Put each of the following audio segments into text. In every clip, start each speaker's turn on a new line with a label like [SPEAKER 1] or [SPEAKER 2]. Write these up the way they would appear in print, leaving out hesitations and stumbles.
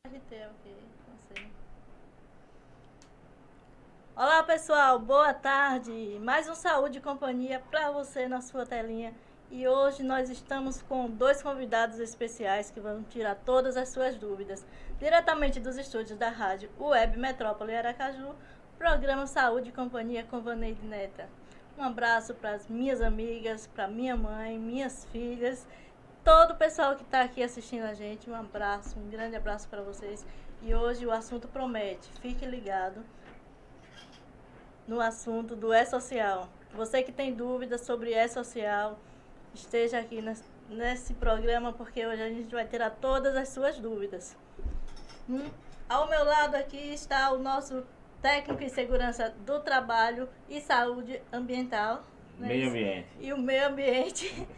[SPEAKER 1] Ok, não sei. Olá pessoal, boa tarde. Mais um Saúde e Companhia para você na sua telinha. E hoje nós estamos com dois convidados especiais que vão tirar todas as suas dúvidas. Diretamente dos estúdios da rádio Web Metrópole Aracaju, programa Saúde e Companhia com Vaneide Neta. Um abraço para as minhas amigas, para minha mãe, minhas filhas, todo o pessoal que está aqui assistindo a gente. Um abraço, um grande abraço para vocês. E hoje o assunto promete, fique ligado no assunto do E-Social. Você que tem dúvidas sobre E-Social, esteja aqui nesse programa, porque hoje a gente vai tirar todas as suas dúvidas. Ao meu lado aqui está o nosso técnico em segurança do trabalho e saúde ambiental.
[SPEAKER 2] Meio ambiente.
[SPEAKER 1] E o meio ambiente,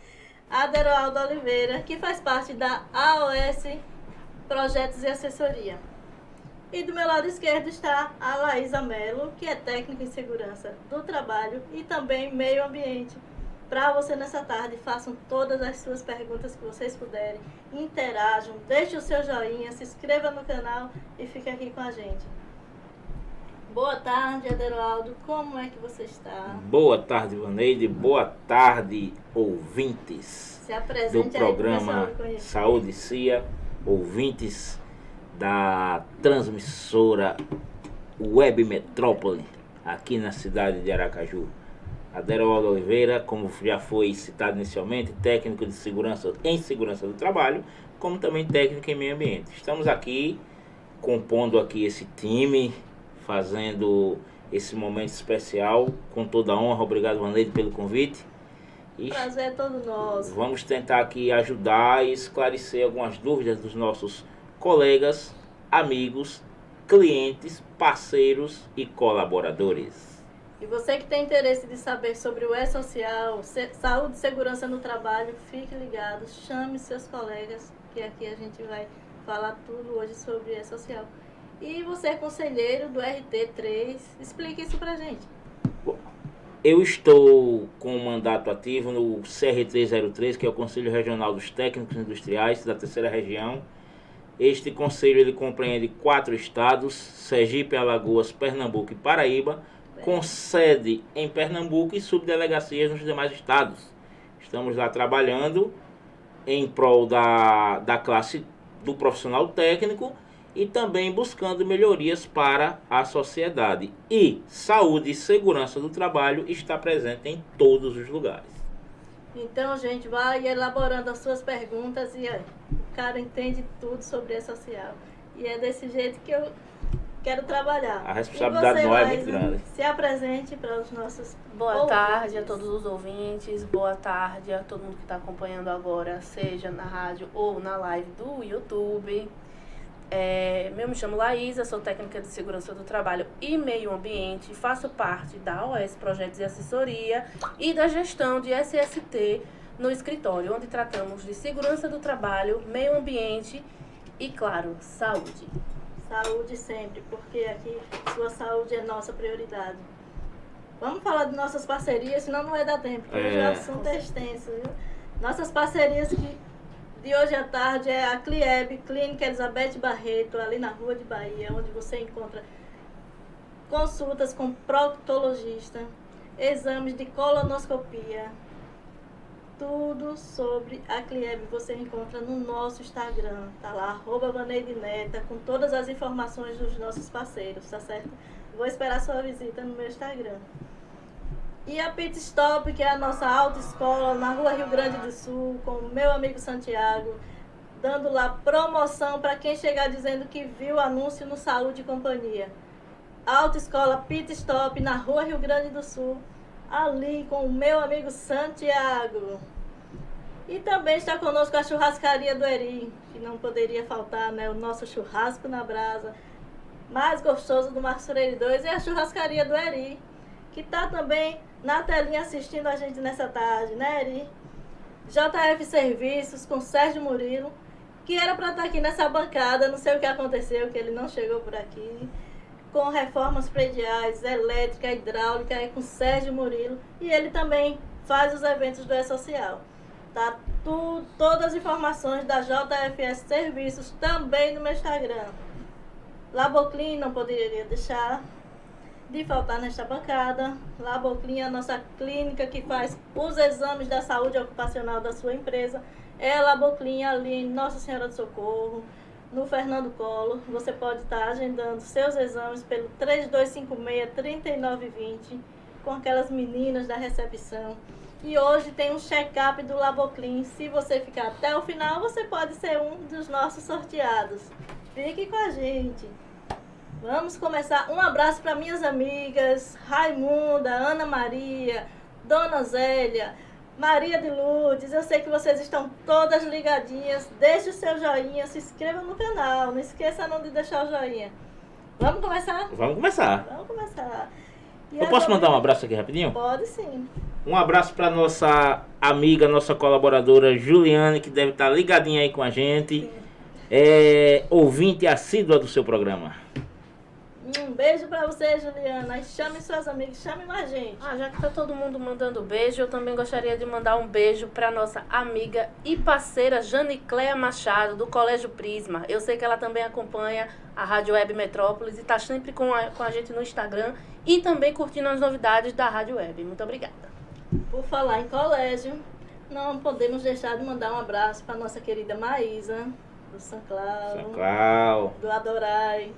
[SPEAKER 1] Aderoaldo Oliveira, que faz parte da AOS Projetos e Assessoria. E do meu lado esquerdo está a Laísa Mello, que é técnica em segurança do trabalho e também meio ambiente. Para você nessa tarde, façam todas as suas perguntas que vocês puderem, interajam, deixe o seu joinha, se inscreva no canal e fique aqui com a gente. Boa tarde, Aderoaldo, como é que você está?
[SPEAKER 2] Boa tarde, Vaneide, boa tarde, ouvintes
[SPEAKER 1] Se apresente
[SPEAKER 2] do programa
[SPEAKER 1] aí,
[SPEAKER 2] Saúde CIA, ouvintes da transmissora Web Metrópole, aqui na cidade de Aracaju. Aderoaldo Oliveira, como já foi citado inicialmente, técnico de segurança em segurança do trabalho, como também técnico em meio ambiente. Estamos aqui, compondo aqui esse time, fazendo esse momento especial, com toda a honra. Obrigado, Vaneide, pelo convite.
[SPEAKER 1] O prazer é todo nosso.
[SPEAKER 2] Vamos tentar aqui ajudar e esclarecer algumas dúvidas dos nossos colegas, amigos, clientes, parceiros e colaboradores.
[SPEAKER 1] E você que tem interesse de saber sobre o E-Social, saúde e segurança no trabalho, fique ligado, chame seus colegas, que aqui a gente vai falar tudo hoje sobre o E-Social. E você é conselheiro do RT3, explique isso pra gente.
[SPEAKER 2] Eu estou com um mandato ativo no CR303, que é o Conselho Regional dos Técnicos Industriais da Terceira Região. Este conselho ele compreende 4 estados, Sergipe, Alagoas, Pernambuco e Paraíba, com sede em Pernambuco e subdelegacias nos demais estados. Estamos lá trabalhando em prol da classe do profissional técnico e também buscando melhorias para a sociedade. E saúde e segurança do trabalho está presente em todos os lugares.
[SPEAKER 1] Então, gente, vai elaborando as suas perguntas e o cara entende tudo sobre E-Social. E é desse jeito que eu quero trabalhar.
[SPEAKER 2] A responsabilidade não é muito grande.
[SPEAKER 1] Se apresente para os nossos
[SPEAKER 3] Boa
[SPEAKER 1] ouvintes.
[SPEAKER 3] tarde a todos os ouvintes, boa tarde a todo mundo que está acompanhando agora, seja na rádio ou na live do YouTube. Eu me chamo Laísa, sou técnica de segurança do trabalho e meio ambiente, faço parte da AOS Projetos e Assessoria e da gestão de SST no escritório, onde tratamos de segurança do trabalho, meio ambiente e, claro, saúde.
[SPEAKER 1] Saúde sempre, porque aqui sua saúde é nossa prioridade. Vamos falar de nossas parcerias, senão não vai dar tempo, porque hoje o assunto é extenso, viu? Nossas parcerias de hoje à tarde é a CLIEB, Clínica Elizabeth Barreto, ali na Rua de Bahia, onde você encontra consultas com proctologista, exames de colonoscopia. Tudo sobre a CLIEB você encontra no nosso Instagram, tá lá, @VaneideNeta, com todas as informações dos nossos parceiros, tá certo? Vou esperar sua visita no meu Instagram. E a Pit Stop, que é a nossa autoescola na Rua Rio Grande do Sul, com o meu amigo Santiago, dando lá promoção para quem chegar dizendo que viu o anúncio no Saúde e Companhia. Autoescola Pit Stop na Rua Rio Grande do Sul, ali com o meu amigo Santiago. E também está conosco a churrascaria do Eri, que não poderia faltar, né? O nosso churrasco na brasa mais gostoso do Marcos Freire 2 é a churrascaria do Eri, que está também na telinha assistindo a gente nessa tarde, né, Eri? JF Serviços com Sérgio Murilo, que era para estar aqui nessa bancada, não sei o que aconteceu, que ele não chegou por aqui, com reformas prediais, elétrica, hidráulica, com Sérgio Murilo, e ele também faz os eventos do E-Social. Tá todas as informações da JFS Serviços também no meu Instagram. Laboclin não poderia deixar de faltar nesta bancada. Laboclin é a nossa clínica que faz os exames da saúde ocupacional da sua empresa. É a Laboclin ali em Nossa Senhora do Socorro, no Fernando Collor. Você pode estar agendando seus exames pelo 3256-3920 com aquelas meninas da recepção. E hoje tem um check-up do Laboclin. Se você ficar até o final, você pode ser um dos nossos sorteados. Fique com a gente. Vamos começar. Um abraço para minhas amigas Raimunda, Ana Maria, Dona Zélia, Maria de Lourdes. Eu sei que vocês estão todas ligadinhas. Deixe o seu joinha, se inscreva no canal. Não esqueça não de deixar o joinha. Vamos começar?
[SPEAKER 2] Vamos começar.
[SPEAKER 1] Vamos começar. E
[SPEAKER 2] Eu posso mandar um abraço aqui rapidinho?
[SPEAKER 1] Pode sim.
[SPEAKER 2] Um abraço para nossa amiga, nossa colaboradora Juliane, que deve estar ligadinha aí com a gente.
[SPEAKER 1] Sim.
[SPEAKER 2] É ouvinte assídua do seu programa.
[SPEAKER 1] Um beijo pra você, Juliana. Chame suas amigas, chame mais gente.
[SPEAKER 3] Já que tá todo mundo mandando beijo, eu também gostaria de mandar um beijo pra nossa amiga e parceira Janicléia Machado, do Colégio Prisma. Eu sei que ela também acompanha a Rádio Web Metrópolis e tá sempre com a gente no Instagram e também curtindo as novidades da Rádio Web. Muito obrigada.
[SPEAKER 1] Por falar em colégio, não podemos deixar de mandar um abraço para nossa querida Maísa, do São Clau, do Adorai,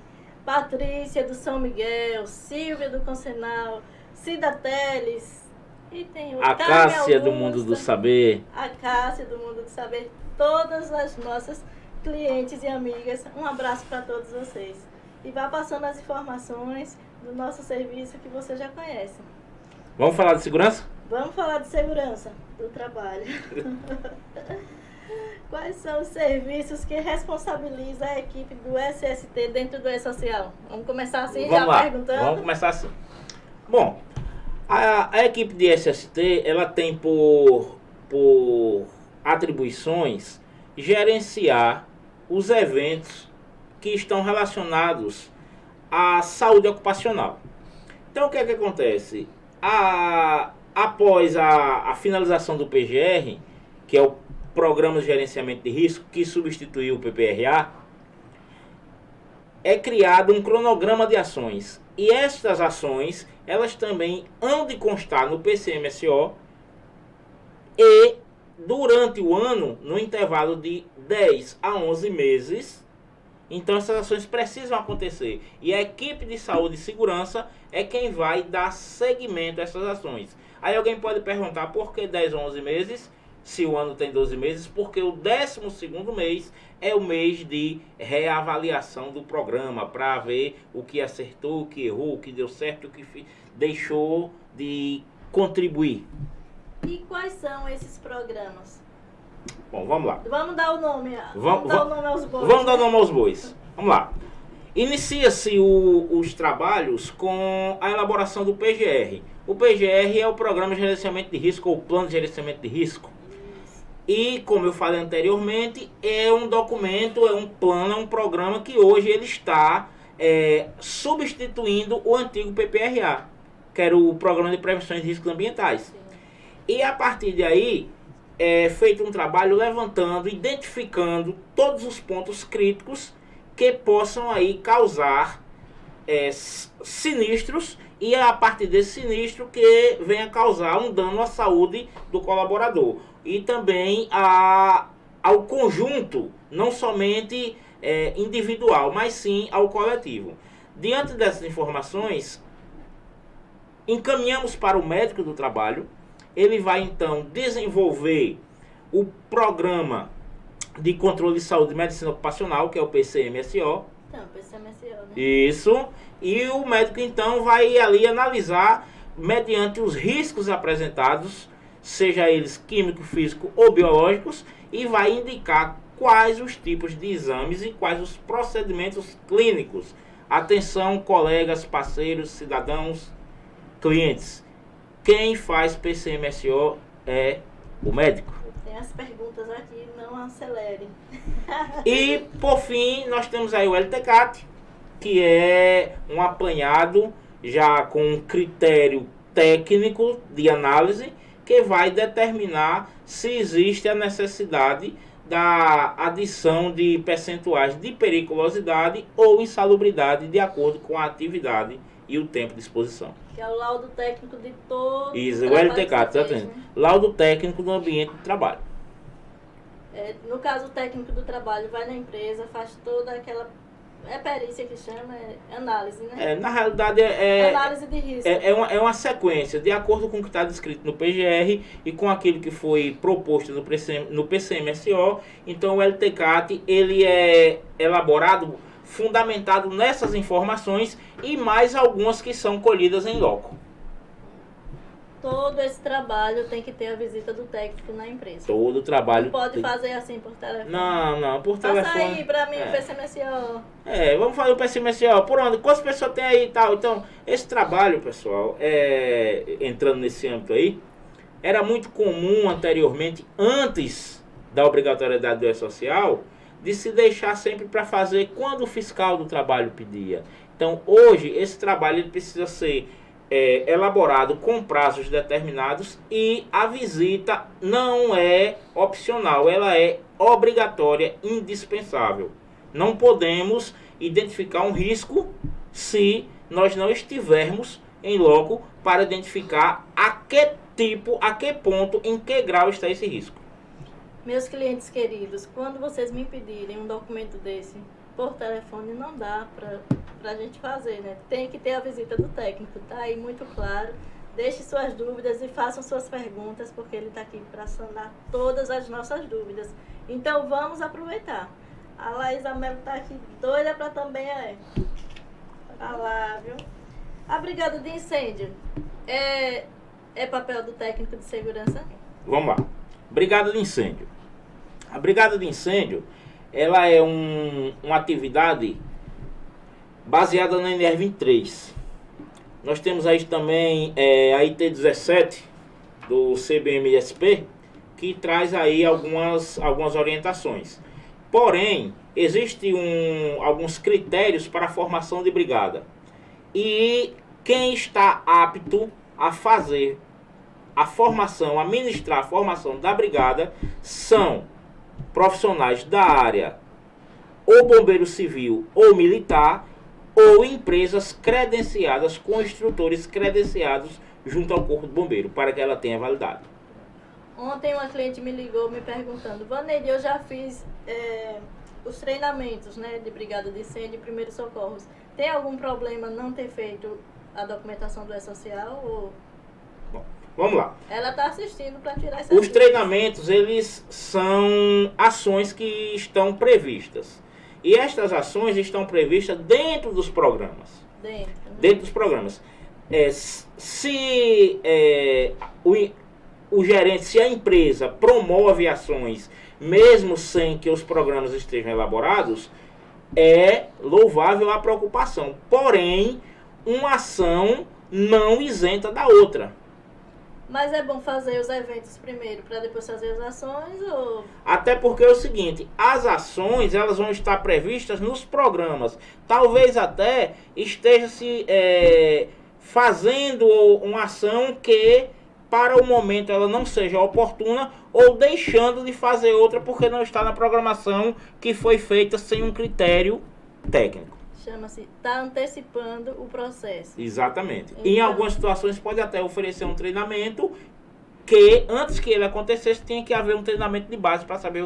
[SPEAKER 1] Patrícia, do São Miguel, Silvia, do Consenal, Cida Teles, e tem o
[SPEAKER 2] a Cássia do Mundo do Saber.
[SPEAKER 1] A Cássia do Mundo do Saber, todas as nossas clientes e amigas. Um abraço para todos vocês. E vá passando as informações do nosso serviço que você já conhece.
[SPEAKER 2] Vamos falar de segurança?
[SPEAKER 1] Vamos falar de segurança do trabalho. Quais são os serviços que responsabiliza a equipe do SST dentro do E-Social? Vamos começar assim,
[SPEAKER 2] Vamos
[SPEAKER 1] já
[SPEAKER 2] lá.
[SPEAKER 1] perguntando?
[SPEAKER 2] Vamos começar assim. Bom, a equipe de SST, ela tem por atribuições gerenciar os eventos que estão relacionados à saúde ocupacional. Então, o que é que acontece? Após a finalização do PGR, que é o Programa de Gerenciamento de Risco, que substituiu o PPRA, é criado um cronograma de ações. E estas ações, elas também hão de constar no PCMSO e, durante o ano, no intervalo de 10 a 11 meses, então essas ações precisam acontecer. E a equipe de saúde e segurança é quem vai dar seguimento a essas ações. Aí alguém pode perguntar por que 10 ou 11 meses, se o ano tem 12 meses, porque o 12º mês é o mês de reavaliação do programa, para ver o que acertou, o que errou, o que deu certo, o que deixou de contribuir.
[SPEAKER 1] E quais são esses programas?
[SPEAKER 2] Bom, vamos lá.
[SPEAKER 1] Vamos dar o nome.
[SPEAKER 2] Vamos
[SPEAKER 1] dar o nome aos bois.
[SPEAKER 2] Vamos dar o nome aos bois. Vamos lá. Inicia-se os trabalhos com a elaboração do PGR. O PGR é o Programa de Gerenciamento de Risco, ou Plano de Gerenciamento de Risco. E, como eu falei anteriormente, é um documento, é um plano, é um programa que hoje ele está substituindo o antigo PPRA, que era o Programa de Prevenção de Riscos Ambientais. Sim. E a partir daí, é feito um trabalho levantando, identificando todos os pontos críticos que possam aí causar sinistros, e é a partir desse sinistro que venha causar um dano à saúde do colaborador. E também ao conjunto, não somente individual, mas sim ao coletivo. Diante dessas informações, encaminhamos para o médico do trabalho. Ele vai então desenvolver o programa de controle de saúde e medicina ocupacional, que é o PCMSO.
[SPEAKER 1] Então, PCMSO, né?
[SPEAKER 2] Isso. E o médico então vai ali analisar, mediante os riscos apresentados, seja eles químico, físico ou biológicos, e vai indicar quais os tipos de exames e quais os procedimentos clínicos. Atenção, colegas, parceiros, cidadãos, clientes. Quem faz PCMSO é o médico.
[SPEAKER 1] Tem as perguntas aqui, não acelerem.
[SPEAKER 2] E, por fim, nós temos aí o LTCAT, que é um apanhado já com um critério técnico de análise, que vai determinar se existe a necessidade da adição de percentuais de periculosidade ou insalubridade de acordo com a atividade e o tempo de exposição.
[SPEAKER 1] Que é o laudo técnico de todo
[SPEAKER 2] Isso,
[SPEAKER 1] o
[SPEAKER 2] o
[SPEAKER 1] trabalho
[SPEAKER 2] LTK,
[SPEAKER 1] que você fez,
[SPEAKER 2] exatamente.
[SPEAKER 1] né?
[SPEAKER 2] Laudo técnico do ambiente de trabalho.
[SPEAKER 1] No caso, o técnico do trabalho vai na empresa, faz toda aquela... É perícia que chama, é análise, né?
[SPEAKER 2] Na realidade,
[SPEAKER 1] Análise de risco.
[SPEAKER 2] é uma sequência, de acordo com o que está descrito no PGR e com aquilo que foi proposto no PCMSO. Então, o LTCAT, ele é elaborado, fundamentado nessas informações e mais algumas que são colhidas em loco.
[SPEAKER 1] Todo esse trabalho tem que ter a visita do técnico na empresa.
[SPEAKER 2] Todo o trabalho...
[SPEAKER 1] Não pode fazer assim por telefone.
[SPEAKER 2] Não, por telefone...
[SPEAKER 1] Passa aí pra mim o PCMSO.
[SPEAKER 2] Vamos fazer o PCMSO. Por onde? Quantas pessoas tem aí e tal? Então, esse trabalho, pessoal, entrando nesse âmbito aí, era muito comum anteriormente, antes da obrigatoriedade do E-Social, de se deixar sempre para fazer quando o fiscal do trabalho pedia. Então, hoje, esse trabalho ele precisa ser elaborado com prazos determinados e a visita não é opcional, ela é obrigatória, indispensável. Não podemos identificar um risco se nós não estivermos em loco para identificar a que ponto, em que grau está esse risco.
[SPEAKER 1] Meus clientes queridos, quando vocês me pedirem um documento desse por telefone, não dá pra gente fazer, né? Tem que ter a visita do técnico, tá aí muito claro. Deixe suas dúvidas e façam suas perguntas, porque ele está aqui para sanar todas as nossas dúvidas. Então vamos aproveitar. A Laísa Melo está aqui doida para também falar, viu? A brigada de incêndio é papel do técnico de segurança?
[SPEAKER 2] Vamos lá. Brigada de incêndio. A brigada de incêndio, ela é uma atividade baseada na NR23. Nós temos aí também a IT17 do CBMSP, que traz aí algumas orientações. Porém, existem alguns critérios para a formação de brigada. E quem está apto a fazer a formação, a ministrar a formação da brigada, são profissionais da área, ou bombeiro civil ou militar, ou empresas credenciadas com instrutores credenciados junto ao Corpo de Bombeiro, para que ela tenha validade.
[SPEAKER 1] Ontem uma cliente me ligou me perguntando: Vaneide, eu já fiz os treinamentos, né, de brigada de incêndio e primeiros socorros. Tem algum problema não ter feito a documentação do E-Social? Ou...
[SPEAKER 2] Bom, vamos lá.
[SPEAKER 1] Ela está assistindo para tirar essa
[SPEAKER 2] Os
[SPEAKER 1] dúvida.
[SPEAKER 2] treinamentos, eles são ações que estão previstas. E estas ações estão previstas dentro dos programas. Dentro dos programas. Se o gerente, se a empresa promove ações, mesmo sem que os programas estejam elaborados, é louvável a preocupação. Porém, uma ação não isenta da outra.
[SPEAKER 1] Mas é bom fazer os eventos primeiro para depois fazer as ações? Ou...
[SPEAKER 2] Até porque é o seguinte, as ações elas vão estar previstas nos programas. Talvez até esteja se fazendo uma ação que para o momento ela não seja oportuna, ou deixando de fazer outra porque não está na programação que foi feita sem um critério técnico.
[SPEAKER 1] Chama-se, está antecipando o processo.
[SPEAKER 2] Exatamente.
[SPEAKER 1] Então,
[SPEAKER 2] em algumas situações pode até oferecer um treinamento que, antes que ele acontecesse, tinha que haver um treinamento de base para saber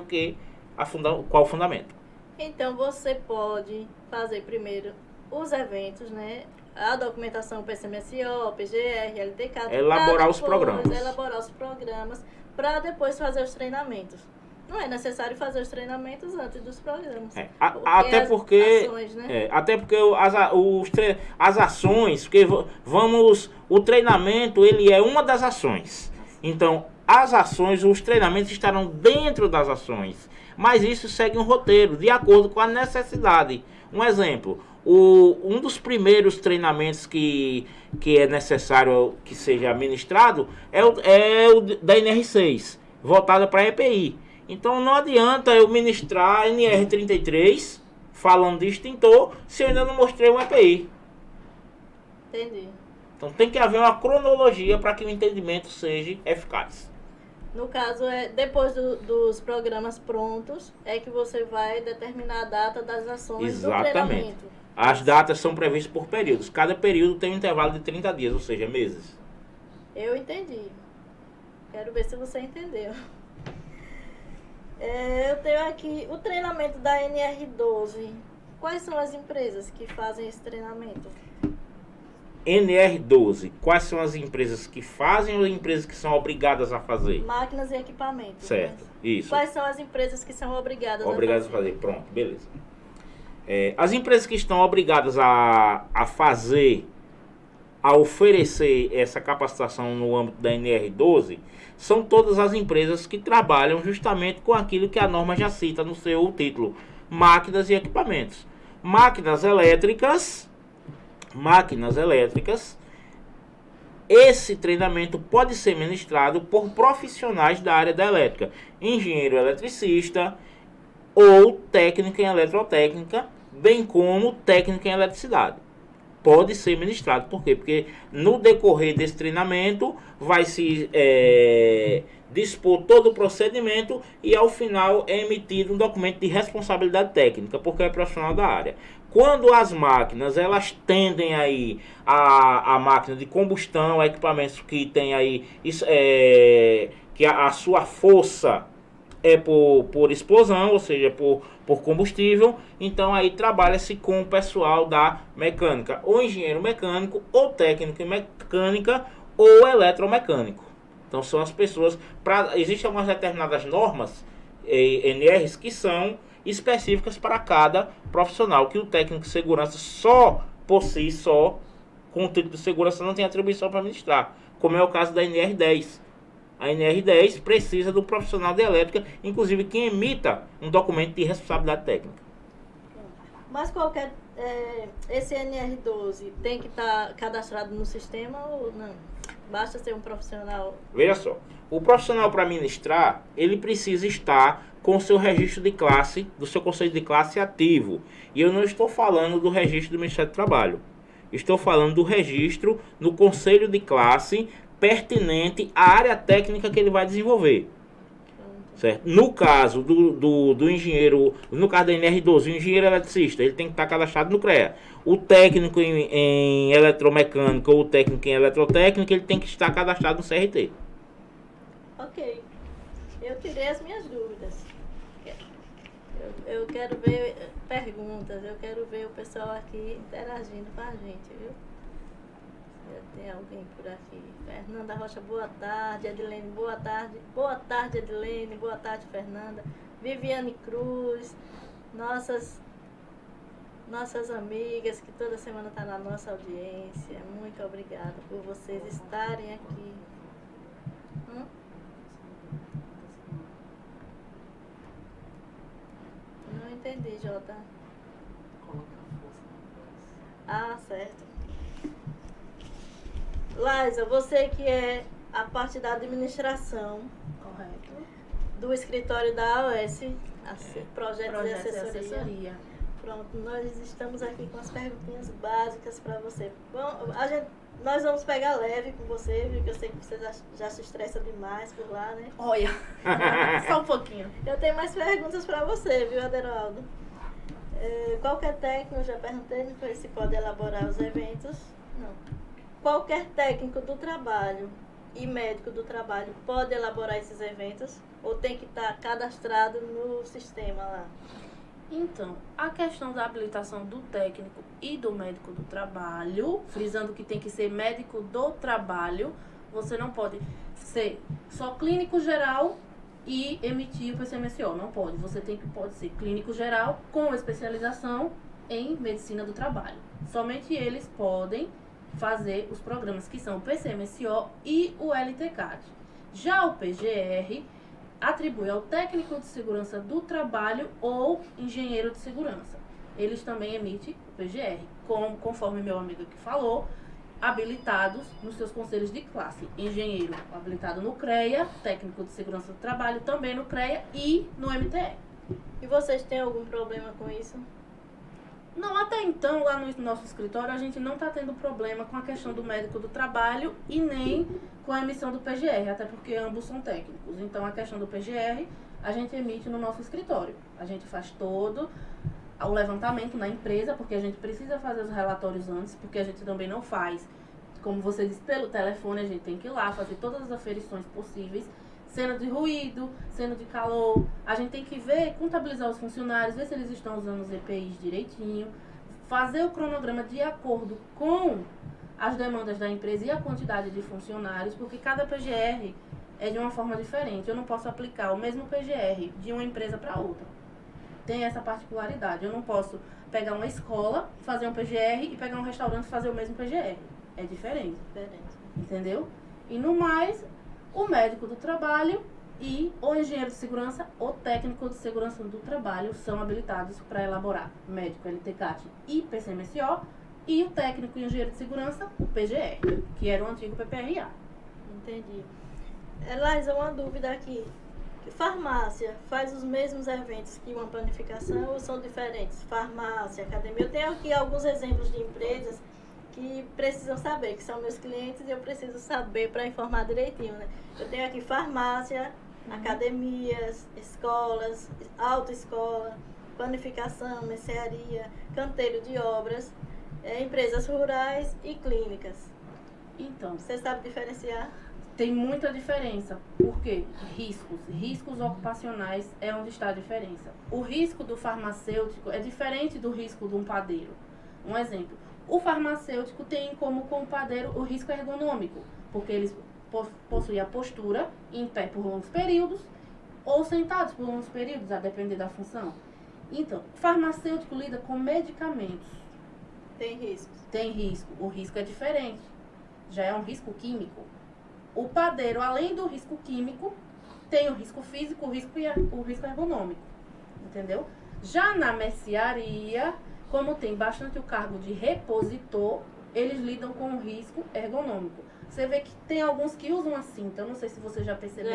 [SPEAKER 2] qual o fundamento.
[SPEAKER 1] Então você pode fazer primeiro os eventos, né? A documentação PCMSO, PGR, LTK.
[SPEAKER 2] Elaborar os programas.
[SPEAKER 1] Elaborar os programas para depois fazer os treinamentos. Não é necessário fazer os treinamentos antes dos programas.
[SPEAKER 2] Até porque
[SPEAKER 1] ações, né?
[SPEAKER 2] as ações, porque o treinamento ele é uma das ações. Então, as ações, os treinamentos estarão dentro das ações. Mas isso segue um roteiro, de acordo com a necessidade. Um exemplo, um dos primeiros treinamentos que é necessário que seja ministrado é o da NR6, voltada para a EPI. Então não adianta eu ministrar NR33 falando de extintor se eu ainda não mostrei um EPI.
[SPEAKER 1] Entendi.
[SPEAKER 2] Então tem que haver uma cronologia para que o entendimento seja eficaz.
[SPEAKER 1] No caso, depois dos programas prontos, é que você vai determinar a data das ações do treinamento.
[SPEAKER 2] As datas são previstas por períodos. Cada período tem um intervalo de 30 dias, ou seja, meses.
[SPEAKER 1] Eu entendi. Quero ver se você entendeu. Eu tenho aqui o treinamento da NR12. Quais são as empresas que fazem esse treinamento?
[SPEAKER 2] NR12. Quais são as empresas que fazem ou as empresas que são obrigadas a fazer?
[SPEAKER 1] Máquinas e equipamentos.
[SPEAKER 2] Certo, isso.
[SPEAKER 1] Quais são as empresas que são obrigadas
[SPEAKER 2] a fazer? Pronto, beleza. As empresas que estão obrigadas a fazer, a oferecer essa capacitação no âmbito da NR12, são todas as empresas que trabalham justamente com aquilo que a norma já cita no seu título: máquinas e equipamentos. Máquinas elétricas, esse treinamento pode ser ministrado por profissionais da área da elétrica, engenheiro eletricista ou técnico em eletrotécnica, bem como técnico em eletricidade. Pode ser ministrado. Por quê? Porque no decorrer desse treinamento vai se dispor todo o procedimento e ao final é emitido um documento de responsabilidade técnica, porque é profissional da área. Quando as máquinas elas tendem aí a máquina de combustão, equipamentos que tem aí que a sua força é por explosão, ou seja, por combustível, então aí trabalha-se com o pessoal da mecânica, ou engenheiro mecânico, ou técnico em mecânica, ou eletromecânico. Então são as pessoas, existem algumas determinadas normas, NRs, que são específicas para cada profissional, que o técnico de segurança por si só, com o título de segurança, não tem atribuição para ministrar, como é o caso da NR10. A NR10 precisa do profissional de elétrica, inclusive que emita um documento de responsabilidade técnica.
[SPEAKER 1] Mas esse NR12 tem que estar cadastrado no sistema ou não? Basta ser um profissional?
[SPEAKER 2] Veja só, o profissional para ministrar, ele precisa estar com o seu registro de classe, do seu conselho de classe ativo. E eu não estou falando do registro do Ministério do Trabalho. Estou falando do registro no conselho de classe pertinente à área técnica que ele vai desenvolver. Certo? No caso do engenheiro, no caso da NR12, o engenheiro eletricista, ele tem que estar cadastrado no CREA. O técnico em eletromecânica ou o técnico em eletrotécnica, ele tem que estar cadastrado no CRT.
[SPEAKER 1] Ok. Eu tirei as minhas dúvidas. Eu quero ver perguntas, eu quero ver o pessoal aqui interagindo com a gente, viu? Tem alguém por aqui. Fernanda Rocha, boa tarde. Edilene, boa tarde. Boa tarde, Edilene. Boa tarde, Fernanda. Viviane Cruz. Nossas amigas que toda semana estão na nossa audiência. Muito obrigada por vocês estarem aqui. Não entendi, Jota. Ah, certo. Laísa, você que é a parte da administração.
[SPEAKER 3] Correto.
[SPEAKER 1] Do escritório da AOS, Projetos e Assessoria. Pronto, nós estamos aqui com as perguntinhas básicas para você. Bom, nós vamos pegar leve com você, viu? Que eu sei que você já se estressa demais por lá, né?
[SPEAKER 3] Olha, só um pouquinho.
[SPEAKER 1] Eu tenho mais perguntas para você, viu, Aderaldo? Qualquer técnico, eu já perguntei, não foi se pode elaborar os eventos. Não. Qualquer técnico do trabalho e médico do trabalho pode elaborar esses eventos ou tem que estar cadastrado no sistema lá?
[SPEAKER 3] Então, a questão da habilitação do técnico e do médico do trabalho, frisando que tem que ser médico do trabalho, você não pode ser só clínico geral e emitir o PCMSO, não pode. Você pode ser clínico geral com especialização em medicina do trabalho. Somente eles podem fazer os programas que são o PCMSO e o LTCAD. Já o PGR atribui ao técnico de segurança do trabalho ou engenheiro de segurança. Eles também emitem o PGR, conforme meu amigo aqui falou, habilitados nos seus conselhos de classe. Engenheiro habilitado no CREA, técnico de segurança do trabalho também no CREA e no MTE.
[SPEAKER 1] E vocês têm algum problema com isso?
[SPEAKER 3] Não, até então, lá no nosso escritório, a gente não está tendo problema com a questão do médico do trabalho e nem com a emissão do PGR, até porque ambos são técnicos. Então, a questão do PGR, a gente emite no nosso escritório. A gente faz todo o levantamento na empresa, porque a gente precisa fazer os relatórios antes, porque a gente também não faz, como você disse, pelo telefone, a gente tem que ir lá fazer todas as aferições possíveis, cena de ruído, cena de calor, a gente tem que ver, contabilizar os funcionários, ver se eles estão usando os EPIs direitinho, fazer o cronograma de acordo com as demandas da empresa e a quantidade de funcionários, porque cada PGR é de uma forma diferente. Eu não posso aplicar o mesmo PGR de uma empresa para outra. Tem essa particularidade. Eu não posso pegar uma escola, fazer um PGR e pegar um restaurante e fazer o mesmo PGR. É diferente. Entendeu? E no mais, o médico do trabalho e o engenheiro de segurança ou técnico de segurança do trabalho são habilitados para elaborar médico LTCAT e PCMSO e o técnico e engenheiro de segurança, o PGR, que era o antigo PPRA.
[SPEAKER 1] Entendi. Laísa, uma dúvida aqui. Farmácia faz os mesmos eventos que uma planificação ou são diferentes? Farmácia, academia. Eu tenho aqui alguns exemplos de empresas que precisam saber, que são meus clientes e eu preciso saber para informar direitinho, né? Eu tenho aqui farmácia, academias, escolas, autoescola, planificação, mercearia, canteiro de obras, empresas rurais e clínicas.
[SPEAKER 3] Então,
[SPEAKER 1] você sabe diferenciar?
[SPEAKER 3] Tem muita diferença. Por quê? Riscos ocupacionais é onde está a diferença. O risco do farmacêutico é diferente do risco de um padeiro. Um exemplo. O farmacêutico tem como com o padeiro o risco ergonômico, porque eles possuem a postura em pé por longos períodos ou sentados por longos períodos, a depender da função. Então, o farmacêutico lida com medicamentos.
[SPEAKER 1] Tem riscos? Tem risco.
[SPEAKER 3] O risco é diferente. Já é um risco químico. O padeiro, além do risco químico, tem o risco físico, o risco ergonômico. Entendeu? Já na mercearia, como tem bastante o cargo de repositor, eles lidam com o risco ergonômico. Você vê que tem alguns que usam a cinta, eu não sei se você já percebeu.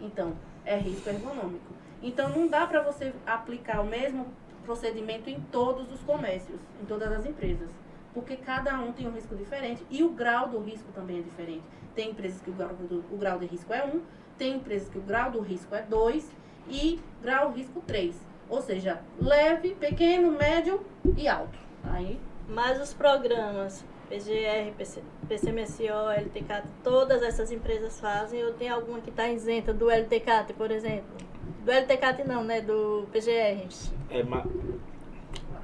[SPEAKER 3] Então, é risco ergonômico. Então, não dá para você aplicar o mesmo procedimento em todos os comércios, em todas as empresas. Porque cada um tem um risco diferente e o grau do risco também é diferente. Tem empresas que o grau de risco é 1, tem empresas que o grau do risco é 2 e grau risco 3. Ou seja, leve, pequeno, médio e alto. Aí,
[SPEAKER 1] mas os programas PGR, PCMSO, LTCAT, todas essas empresas fazem, ou tem alguma que está isenta do LTCAT, por exemplo? Do LTCAT não, né? Do PGR.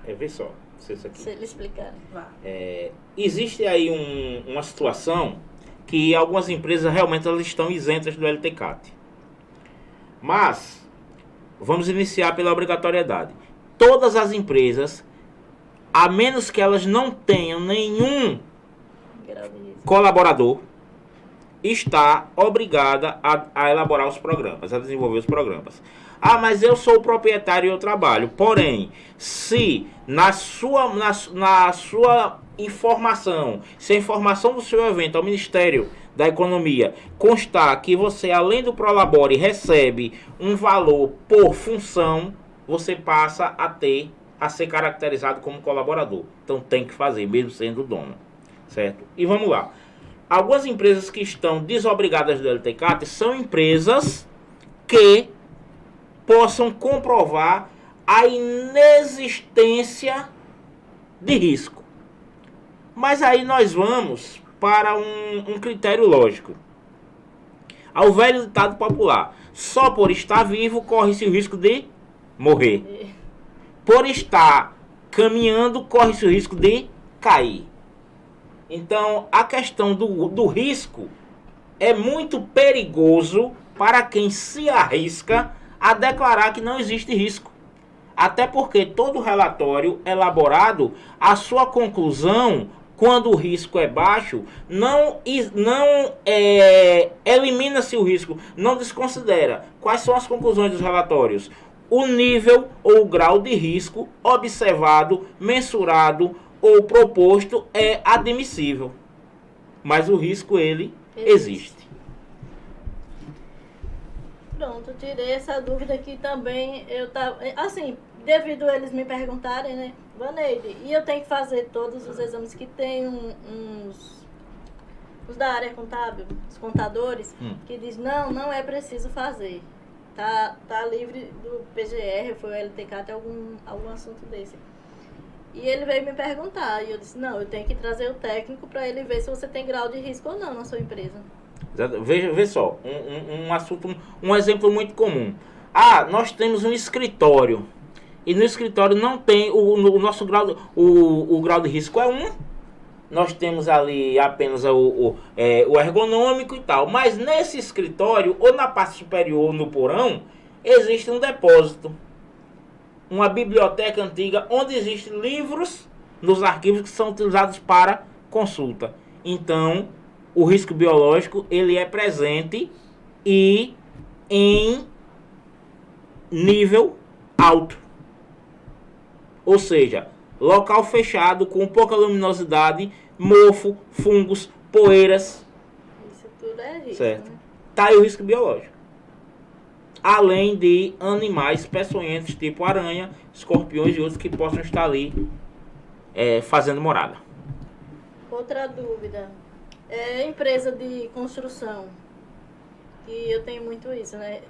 [SPEAKER 2] Vê só, isso aqui.
[SPEAKER 1] Se ele explicar.
[SPEAKER 2] Existe aí uma situação que algumas empresas realmente elas estão isentas do LTCAT. Mas, vamos iniciar pela obrigatoriedade. Todas as empresas, a menos que elas não tenham nenhum colaborador, está obrigada a elaborar os programas, a desenvolver os programas. Ah, mas eu sou o proprietário e eu trabalho. Porém, se na sua informação, se a informação do seu evento ao Ministério da Economia constar que você, além do Prolabore, recebe um valor por função, você passa a ser caracterizado como colaborador. Então tem que fazer, mesmo sendo o dono. Certo? E vamos lá. Algumas empresas que estão desobrigadas do LTCAT são empresas que possam comprovar a inexistência de risco. Mas aí nós vamos para um critério lógico. Ao velho ditado popular: só por estar vivo corre-se o risco de morrer. Por estar caminhando corre-se o risco de cair. Então a questão do risco é muito perigoso para quem se arrisca a declarar que não existe risco. Até porque todo relatório elaborado, a sua conclusão, quando o risco é baixo, não elimina-se o risco, não desconsidera. Quais são as conclusões dos relatórios? O nível ou o grau de risco observado, mensurado ou proposto é admissível. Mas o risco, ele existe.
[SPEAKER 1] Pronto, tirei essa dúvida aqui também. Eu tava, assim, devido a eles me perguntarem, né? Vaneide, e eu tenho que fazer todos os exames que tem os da área contábil, os contadores, que diz, não é preciso fazer. Tá livre do PGR, foi o LTK, tem algum assunto desse. E ele veio me perguntar, e eu disse, não, eu tenho que trazer o técnico para ele ver se você tem grau de risco ou não na sua empresa.
[SPEAKER 2] Veja só, um exemplo muito comum. Nós temos um escritório, e no escritório não tem o nosso grau, o grau de risco é 1. Nós temos ali apenas o ergonômico e tal. Mas nesse escritório, ou na parte superior, no porão, existe um depósito. Uma biblioteca antiga, onde existem livros nos arquivos que são utilizados para consulta. Então, o risco biológico, ele é presente e em nível alto. Ou seja, local fechado, com pouca luminosidade, mofo, fungos, poeiras.
[SPEAKER 1] Isso tudo é risco,
[SPEAKER 2] certo.
[SPEAKER 1] Né?
[SPEAKER 2] Tá aí o risco biológico. Além de animais peçonhentos, tipo aranha, escorpiões e outros que possam estar ali fazendo morada.
[SPEAKER 1] Outra dúvida. Empresa de construção. E eu tenho muito isso, né?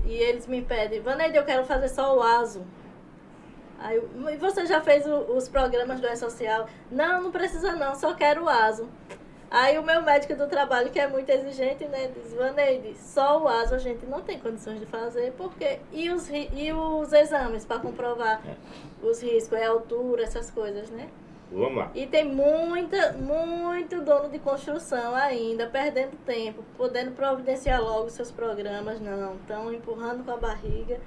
[SPEAKER 1] E eles me pedem, Vaneide, eu quero fazer só o ASO. Aí, e você já fez os programas do E-Social? Não precisa não, só quero o ASO. Aí o meu médico do trabalho, que é muito exigente, né, diz, Vaneide, só o ASO a gente não tem condições de fazer, porque e os exames para comprovar os riscos, a altura, essas coisas, né?
[SPEAKER 2] Vamos lá.
[SPEAKER 1] E tem muito dono de construção ainda, perdendo tempo, podendo providenciar logo seus programas, não, estão empurrando com a barriga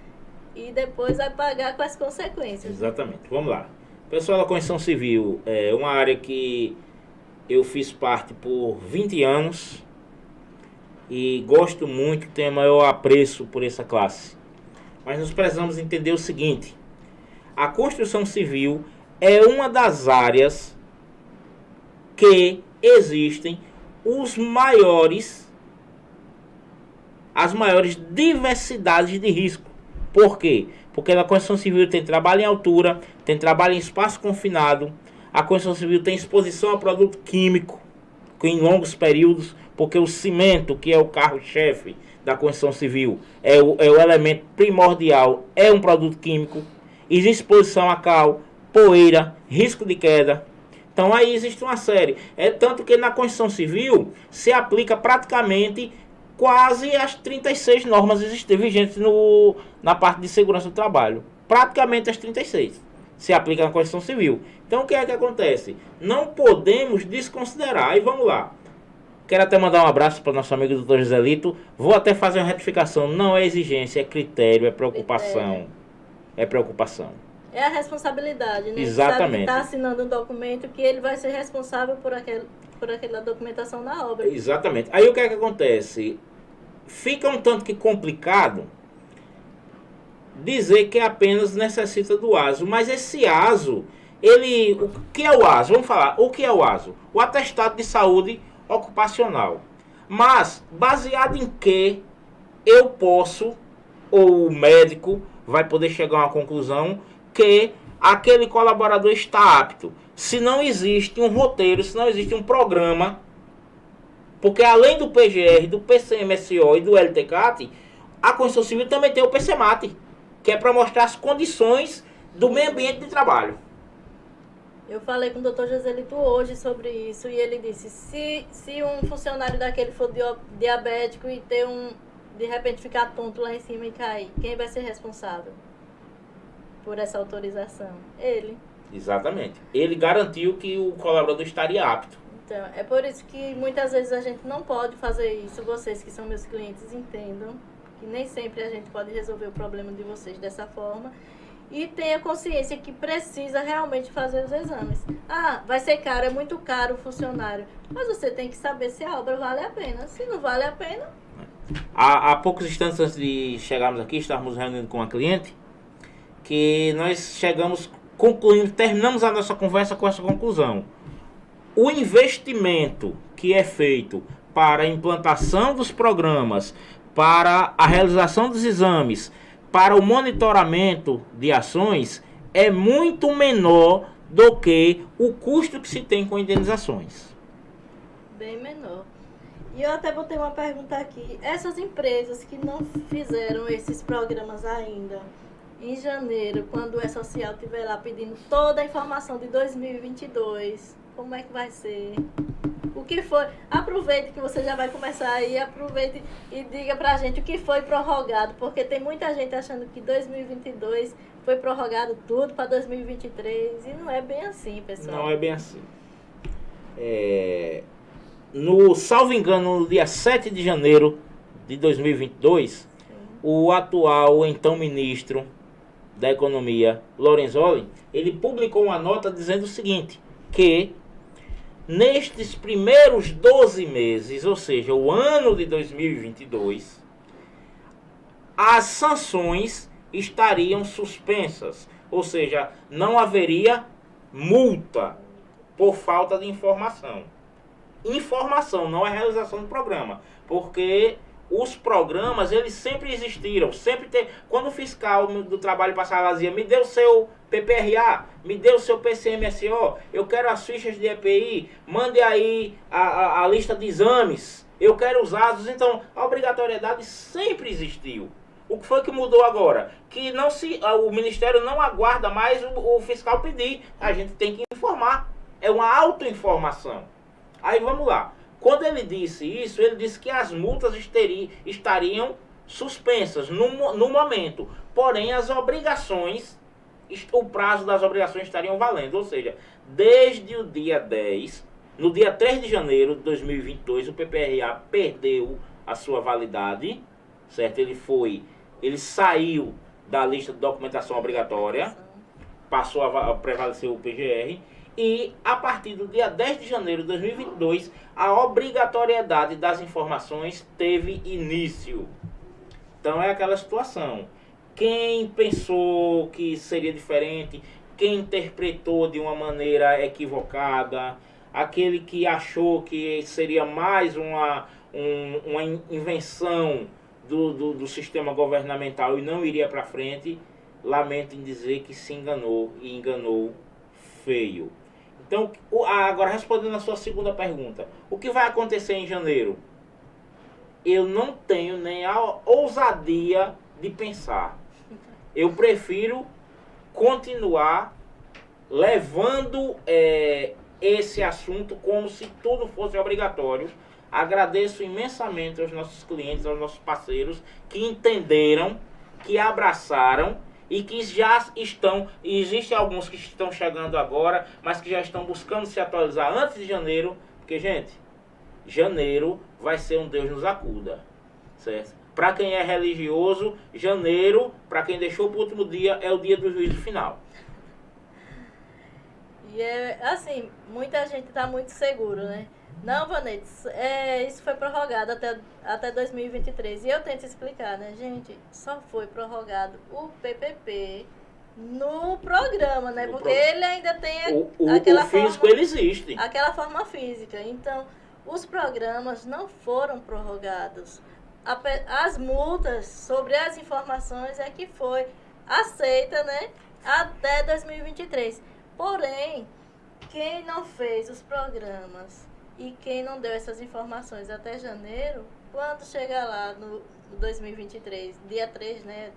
[SPEAKER 1] e depois vai pagar com as consequências.
[SPEAKER 2] Exatamente. Vamos lá. Pessoal da construção civil é uma área que eu fiz parte por 20 anos e gosto muito, tenho maior apreço por essa classe. Mas nós precisamos entender o seguinte: a construção civil é uma das áreas que existem as maiores diversidades de risco. Por quê? Porque na construção civil tem trabalho em altura, tem trabalho em espaço confinado. A construção civil tem exposição a produto químico em longos períodos, porque o cimento, que é o carro-chefe da construção civil, é o elemento primordial, é um produto químico. Existe exposição a cal, poeira, risco de queda. Então aí existe uma série. Tanto que na construção civil se aplica praticamente quase as 36 normas vigentes na parte de segurança do trabalho. Praticamente as 36 se aplica na construção civil. Então o que é que acontece? Não podemos desconsiderar. E vamos lá. Quero até mandar um abraço para o nosso amigo Dr. Joselito. Vou até fazer uma retificação. Não é exigência, é critério, é preocupação. É preocupação.
[SPEAKER 1] É a responsabilidade, né?
[SPEAKER 2] Exatamente.
[SPEAKER 1] Está assinando um documento que ele vai ser responsável por aquela documentação da obra.
[SPEAKER 2] Exatamente. Aí o que é que acontece? Fica um tanto que complicado dizer que apenas necessita do ASO. Mas esse ASO, o que é o ASO? Vamos falar. O que é o ASO? O atestado de saúde ocupacional. Mas, baseado em que eu posso, ou o médico vai poder chegar a uma conclusão que aquele colaborador está apto. Se não existe um roteiro, se não existe um programa, porque além do PGR, do PCMSO e do LTCAT, a construção civil também tem o PCMAT, que é para mostrar as condições do meio ambiente de trabalho.
[SPEAKER 1] Eu falei com o Dr. Joselito hoje sobre isso e ele disse, se um funcionário daquele for diabético e ter de repente ficar tonto lá em cima e cair, quem vai ser responsável por essa autorização? Ele.
[SPEAKER 2] Exatamente. Ele garantiu que o colaborador estaria apto.
[SPEAKER 1] Então, é por isso que muitas vezes a gente não pode fazer isso. Vocês que são meus clientes entendam que nem sempre a gente pode resolver o problema de vocês dessa forma. E tenha consciência que precisa realmente fazer os exames. Vai ser caro, é muito caro o funcionário. Mas você tem que saber se a obra vale a pena. Se não vale a pena...
[SPEAKER 2] Há poucos instantes antes de chegarmos aqui, estávamos reunindo com uma cliente, que nós terminamos a nossa conversa com essa conclusão. O investimento que é feito para a implantação dos programas, para a realização dos exames, para o monitoramento de ações, é muito menor do que o custo que se tem com indenizações.
[SPEAKER 1] Bem menor. E eu até botei uma pergunta aqui. Essas empresas que não fizeram esses programas ainda, em janeiro, quando o E-Social estiver lá pedindo toda a informação de 2022, como é que vai ser? O que foi? Aproveite que você já vai começar aí, aproveite e diga pra gente o que foi prorrogado, porque tem muita gente achando que 2022 foi prorrogado tudo para 2023 e não é bem assim, pessoal.
[SPEAKER 2] Não é bem assim. Salvo engano, no dia 7 de janeiro de 2022, o atual, então, ministro da Economia, Lorenzoni, ele publicou uma nota dizendo o seguinte, que nestes primeiros 12 meses, ou seja, o ano de 2022, as sanções estariam suspensas, ou seja, não haveria multa por falta de informação. Informação, não é realização do programa, porque os programas, eles sempre existiram, sempre tem. Quando o fiscal do trabalho passava lá, dizia, me dê o seu PPRA, me dê o seu PCMSO, eu quero as fichas de EPI, mande aí a lista de exames, eu quero os dados. Então, a obrigatoriedade sempre existiu. O que foi que mudou agora? Que o Ministério não aguarda mais o fiscal pedir, a gente tem que informar, é uma autoinformação. Aí vamos lá. Quando ele disse isso, ele disse que as multas estariam suspensas no momento. Porém, as obrigações, o prazo das obrigações estariam valendo. Ou seja, desde o dia 10, no dia 3 de janeiro de 2022, o PPRA perdeu a sua validade, certo? Ele saiu da lista de documentação obrigatória, passou a prevalecer o PGR. E a partir do dia 10 de janeiro de 2022, a obrigatoriedade das informações teve início. Então é aquela situação. Quem pensou que seria diferente, quem interpretou de uma maneira equivocada, aquele que achou que seria mais uma invenção do sistema governamental e não iria para frente, lamento em dizer que se enganou e enganou feio. Então, agora respondendo a sua segunda pergunta, o que vai acontecer em janeiro? Eu não tenho nem a ousadia de pensar. Eu prefiro continuar levando esse assunto como se tudo fosse obrigatório. Agradeço imensamente aos nossos clientes, aos nossos parceiros que entenderam, que abraçaram e que já estão, e existem alguns que estão chegando agora, mas que já estão buscando se atualizar antes de janeiro, porque, gente, janeiro vai ser um Deus nos acuda, certo? Para quem é religioso, janeiro, para quem deixou para o último dia, é o dia do juízo final.
[SPEAKER 1] E assim, muita gente está muito seguro, né? Não, Vanete, isso foi prorrogado até 2023. E eu tento explicar, né, gente? Só foi prorrogado o PPP no programa, né? Porque ele ainda tem aquela
[SPEAKER 2] físico,
[SPEAKER 1] forma,
[SPEAKER 2] ele existe.
[SPEAKER 1] aquela forma física. Então, os programas não foram prorrogados. As multas sobre as informações é que foi aceita, né? Até 2023. Porém, quem não fez os programas e quem não deu essas informações até janeiro, quando chegar lá no 2023, dia 3, né?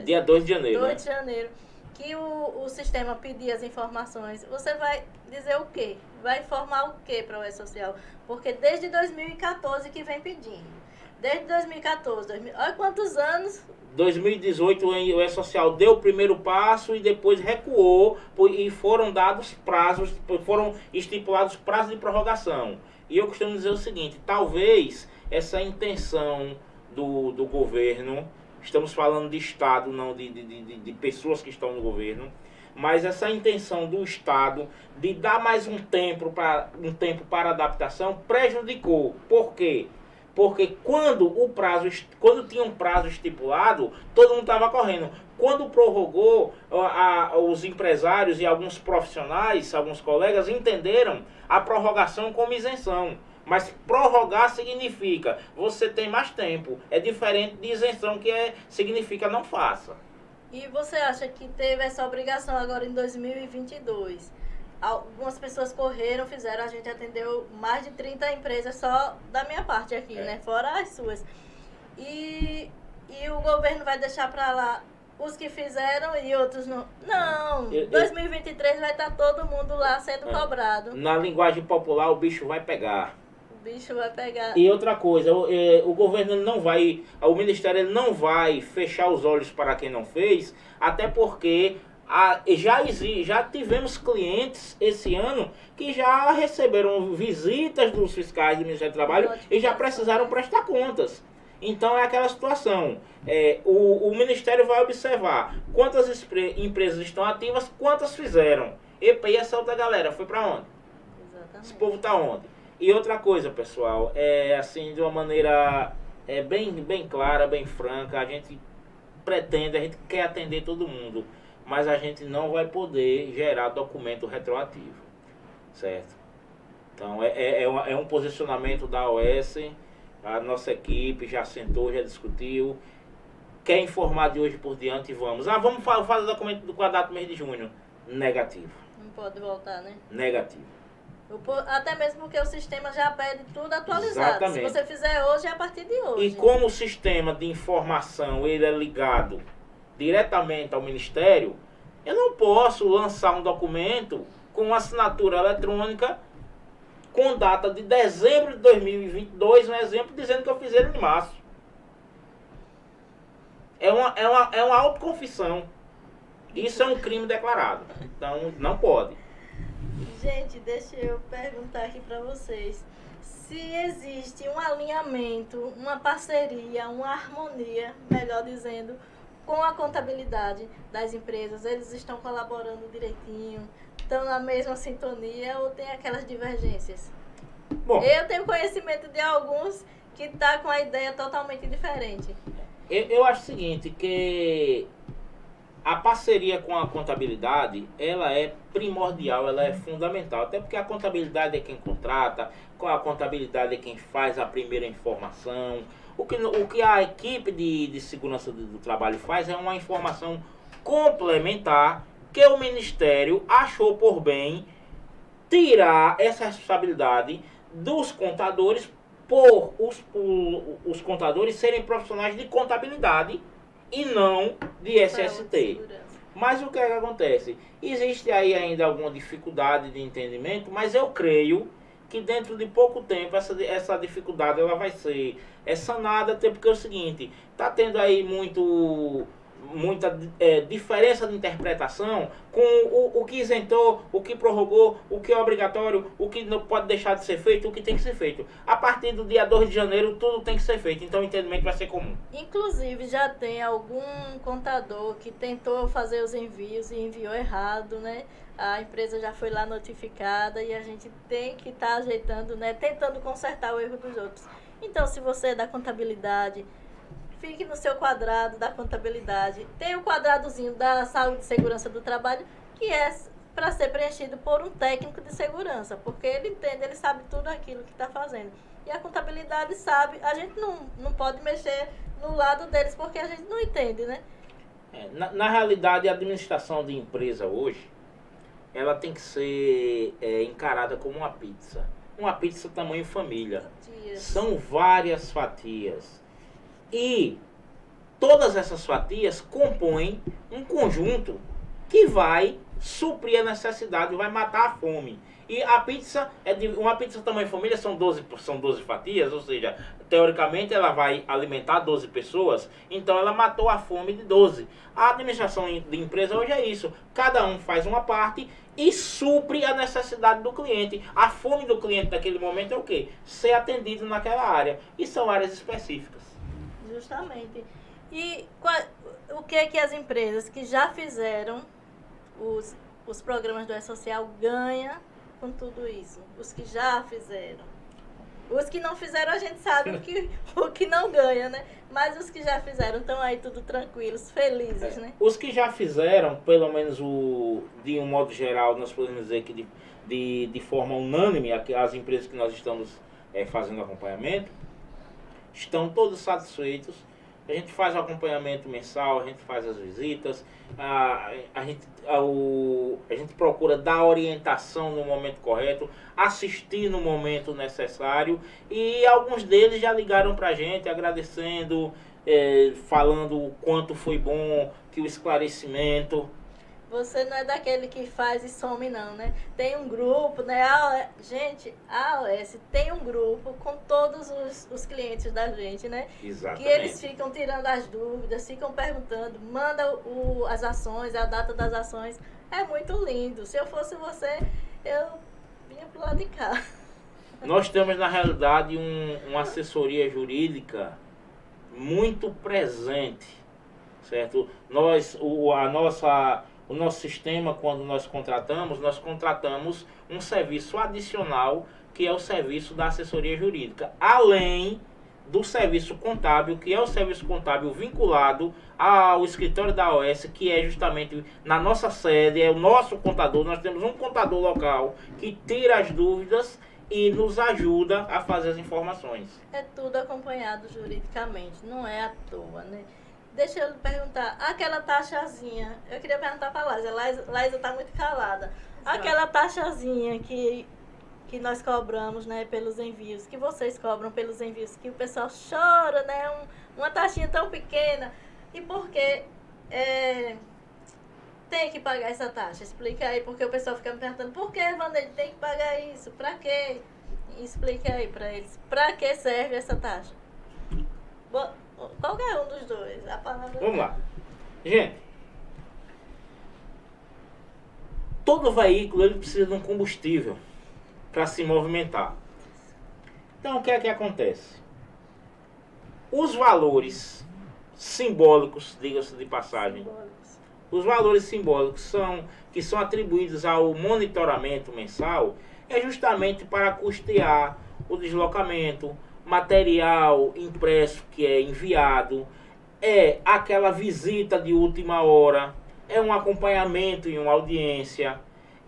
[SPEAKER 2] Dia 2 de janeiro.
[SPEAKER 1] 2 de janeiro, que o sistema pedir as informações, você vai dizer o quê? Vai informar o quê para o E-Social? Porque desde 2014 que vem pedindo. Desde 2014, olha quantos anos.
[SPEAKER 2] 2018 o E-Social deu o primeiro passo e depois recuou e foram dados prazos, foram estipulados prazos de prorrogação. E eu costumo dizer o seguinte, talvez essa intenção do governo, estamos falando de Estado, não de pessoas que estão no governo, mas essa intenção do Estado de dar mais um tempo para adaptação prejudicou. Por quê? Porque quando tinha um prazo estipulado, todo mundo estava correndo. Quando prorrogou, os empresários e alguns profissionais, alguns colegas, entenderam a prorrogação como isenção. Mas prorrogar significa você tem mais tempo. É diferente de isenção, que significa não faça.
[SPEAKER 1] E você acha que teve essa obrigação agora em 2022? Algumas pessoas correram, fizeram, a gente atendeu mais de 30 empresas só da minha parte aqui, né? Fora as suas. E o governo vai deixar para lá os que fizeram e outros não. Não, 2023 vai estar todo mundo lá sendo cobrado.
[SPEAKER 2] Na linguagem popular, o bicho vai pegar.
[SPEAKER 1] O bicho vai pegar.
[SPEAKER 2] E outra coisa, o governo não vai, o Ministério ele não vai fechar os olhos para quem não fez, até porque já tivemos clientes esse ano que já receberam visitas dos fiscais do Ministério do Trabalho e já precisaram prestar contas. Então é aquela situação, o Ministério vai observar quantas empresas estão ativas, quantas fizeram. Epa, e essa outra galera foi para onde?
[SPEAKER 1] Exatamente.
[SPEAKER 2] Esse povo tá onde? E outra coisa, pessoal, assim, de uma maneira bem clara, bem franca, a gente quer atender todo mundo, mas a gente não vai poder gerar documento retroativo, certo? Então, é um posicionamento da OS. A nossa equipe já sentou, já discutiu. Quer informar de hoje por diante? Vamos. Vamos fazer o documento do quadrado do mês de junho. Negativo.
[SPEAKER 1] Não pode voltar, né?
[SPEAKER 2] Negativo.
[SPEAKER 1] Até mesmo porque o sistema já pede tudo atualizado.
[SPEAKER 2] Exatamente.
[SPEAKER 1] Se você fizer hoje, é a partir de hoje.
[SPEAKER 2] E como o sistema de informação ele é ligado diretamente ao Ministério, eu não posso lançar um documento com assinatura eletrônica com data de dezembro de 2022, um exemplo, dizendo que eu fiz ele em março. É uma autoconfissão. Isso é um crime declarado. Então, não pode.
[SPEAKER 1] Gente, deixa eu perguntar aqui para vocês. Se existe um alinhamento, uma parceria, uma harmonia, melhor dizendo, com a contabilidade das empresas, eles estão colaborando direitinho, estão na mesma sintonia ou tem aquelas divergências?
[SPEAKER 2] Bom,
[SPEAKER 1] eu tenho conhecimento de alguns que tá com a ideia totalmente diferente.
[SPEAKER 2] Eu acho o seguinte, que a parceria com a contabilidade, ela é primordial, ela é fundamental, até porque a contabilidade é quem contrata, a contabilidade é quem faz a primeira informação. O que a equipe de segurança do trabalho faz é uma informação complementar que o Ministério achou por bem tirar essa responsabilidade dos contadores por os contadores serem profissionais de contabilidade e não de SST. Mas o que é que acontece? Existe aí ainda alguma dificuldade de entendimento, mas eu creio que dentro de pouco tempo essa dificuldade ela vai ser sanada, até porque é o seguinte, está tendo aí muita diferença de interpretação com o que isentou, o que prorrogou, o que é obrigatório, o que não pode deixar de ser feito, o que tem que ser feito. A partir do dia 2 de janeiro, tudo tem que ser feito, então o entendimento vai ser comum.
[SPEAKER 1] Inclusive, já tem algum contador que tentou fazer os envios e enviou errado, né? A empresa já foi lá notificada e a gente tem que estar ajeitando, né? Tentando consertar o erro dos outros. Então, se você é da contabilidade, fique no seu quadrado da contabilidade. Tem o quadradozinho da saúde e segurança do trabalho, que é para ser preenchido por um técnico de segurança, porque ele entende, ele sabe tudo aquilo que está fazendo. E a contabilidade sabe, a gente não pode mexer no lado deles, porque a gente não entende, né?
[SPEAKER 2] Na realidade, a administração de empresa hoje, ela tem que ser encarada como uma pizza. Uma pizza tamanho família. São várias fatias. E todas essas fatias compõem um conjunto que vai suprir a necessidade, vai matar a fome. E a pizza, uma pizza tamanho família são 12 fatias, ou seja, teoricamente ela vai alimentar 12 pessoas, então ela matou a fome de 12. A administração de empresa hoje é isso, cada um faz uma parte e supre a necessidade do cliente. A fome do cliente naquele momento é o quê? Ser atendido naquela área, e são áreas específicas.
[SPEAKER 1] Justamente. E o que é que as empresas que já fizeram os programas do E-Social ganham com tudo isso? Os que já fizeram. Os que não fizeram, a gente sabe o que não ganha, né? Mas os que já fizeram estão aí tudo tranquilos, felizes, né?
[SPEAKER 2] Os que já fizeram, pelo menos de um modo geral, nós podemos dizer que de forma unânime, as empresas que nós estamos fazendo acompanhamento, estão todos satisfeitos A gente faz o acompanhamento mensal, a gente faz as visitas, a gente procura dar orientação no momento correto, assistir no momento necessário, e alguns deles já ligaram para a gente agradecendo, falando o quanto foi bom, que o esclarecimento...
[SPEAKER 1] Você não é daquele que faz e some não, né? Tem um grupo, né? Gente, a AOS tem um grupo com todos os clientes da gente, né?
[SPEAKER 2] Exatamente.
[SPEAKER 1] Que eles ficam tirando as dúvidas, ficam perguntando, manda as ações, a data das ações. É muito lindo. Se eu fosse você, eu vinha pro lado de cá.
[SPEAKER 2] Nós temos, na realidade, uma assessoria jurídica muito presente, certo? O nosso sistema, quando nós contratamos um serviço adicional, que é o serviço da assessoria jurídica, além do serviço contábil, que é o serviço contábil vinculado ao escritório da AOS, que é justamente na nossa sede, é o nosso contador. Nós temos um contador local que tira as dúvidas e nos ajuda a fazer as informações.
[SPEAKER 1] É tudo acompanhado juridicamente, não é à toa, né? Deixa eu lhe perguntar, aquela taxazinha, eu queria perguntar para a Laísa está muito calada. Aquela taxazinha que nós cobramos, né, pelos envios, que vocês cobram pelos envios, que o pessoal chora, né, uma taxinha tão pequena, e por que tem que pagar essa taxa? Explica aí, porque o pessoal fica me perguntando, por que, Vanderlei, tem que pagar isso? Para quê? Explica aí para eles, para que serve essa taxa? Qualquer um dos dois, a palavra...
[SPEAKER 2] Vamos lá. Gente, todo veículo ele precisa de um combustível para se movimentar. Então, o que é que acontece? Os valores simbólicos, diga-se de passagem, os valores simbólicos que são atribuídos ao monitoramento mensal é justamente para custear o deslocamento, material impresso que é enviado, é aquela visita de última hora, é um acompanhamento em uma audiência,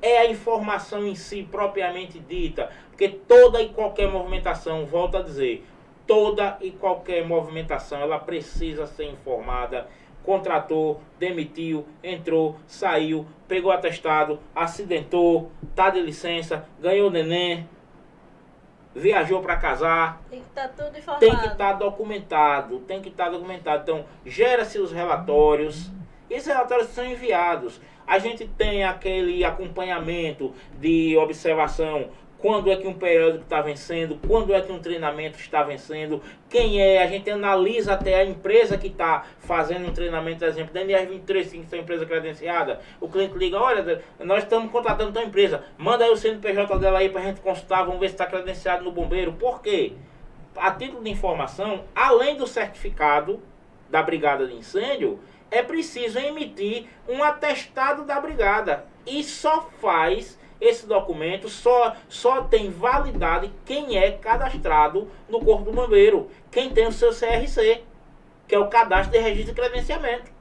[SPEAKER 2] é a informação em si propriamente dita, porque toda e qualquer movimentação, volto a dizer, toda e qualquer movimentação, ela precisa ser informada. Contratou, demitiu, entrou, saiu, pegou atestado, acidentou, tá de licença, ganhou neném, viajou para casar.
[SPEAKER 1] Tem que estar tudo informado.
[SPEAKER 2] Tem que estar documentado, Então, gera-se os relatórios. Esses relatórios são enviados. A gente tem aquele acompanhamento de observação. Quando é que um periódico está vencendo? Quando é que um treinamento está vencendo? Quem é? A gente analisa até a empresa que está fazendo um treinamento, por exemplo, da NR23, que é uma empresa credenciada. O cliente liga, olha, nós estamos contratando tua empresa. Manda aí o CNPJ dela aí para a gente consultar, vamos ver se está credenciado no bombeiro. Por quê? A título de informação, além do certificado da brigada de incêndio, é preciso emitir um atestado da brigada. E só faz... Esse documento só tem validade quem é cadastrado no Corpo do Bombeiro, quem tem o seu CRC, que é o Cadastro de Registro de Credenciamento.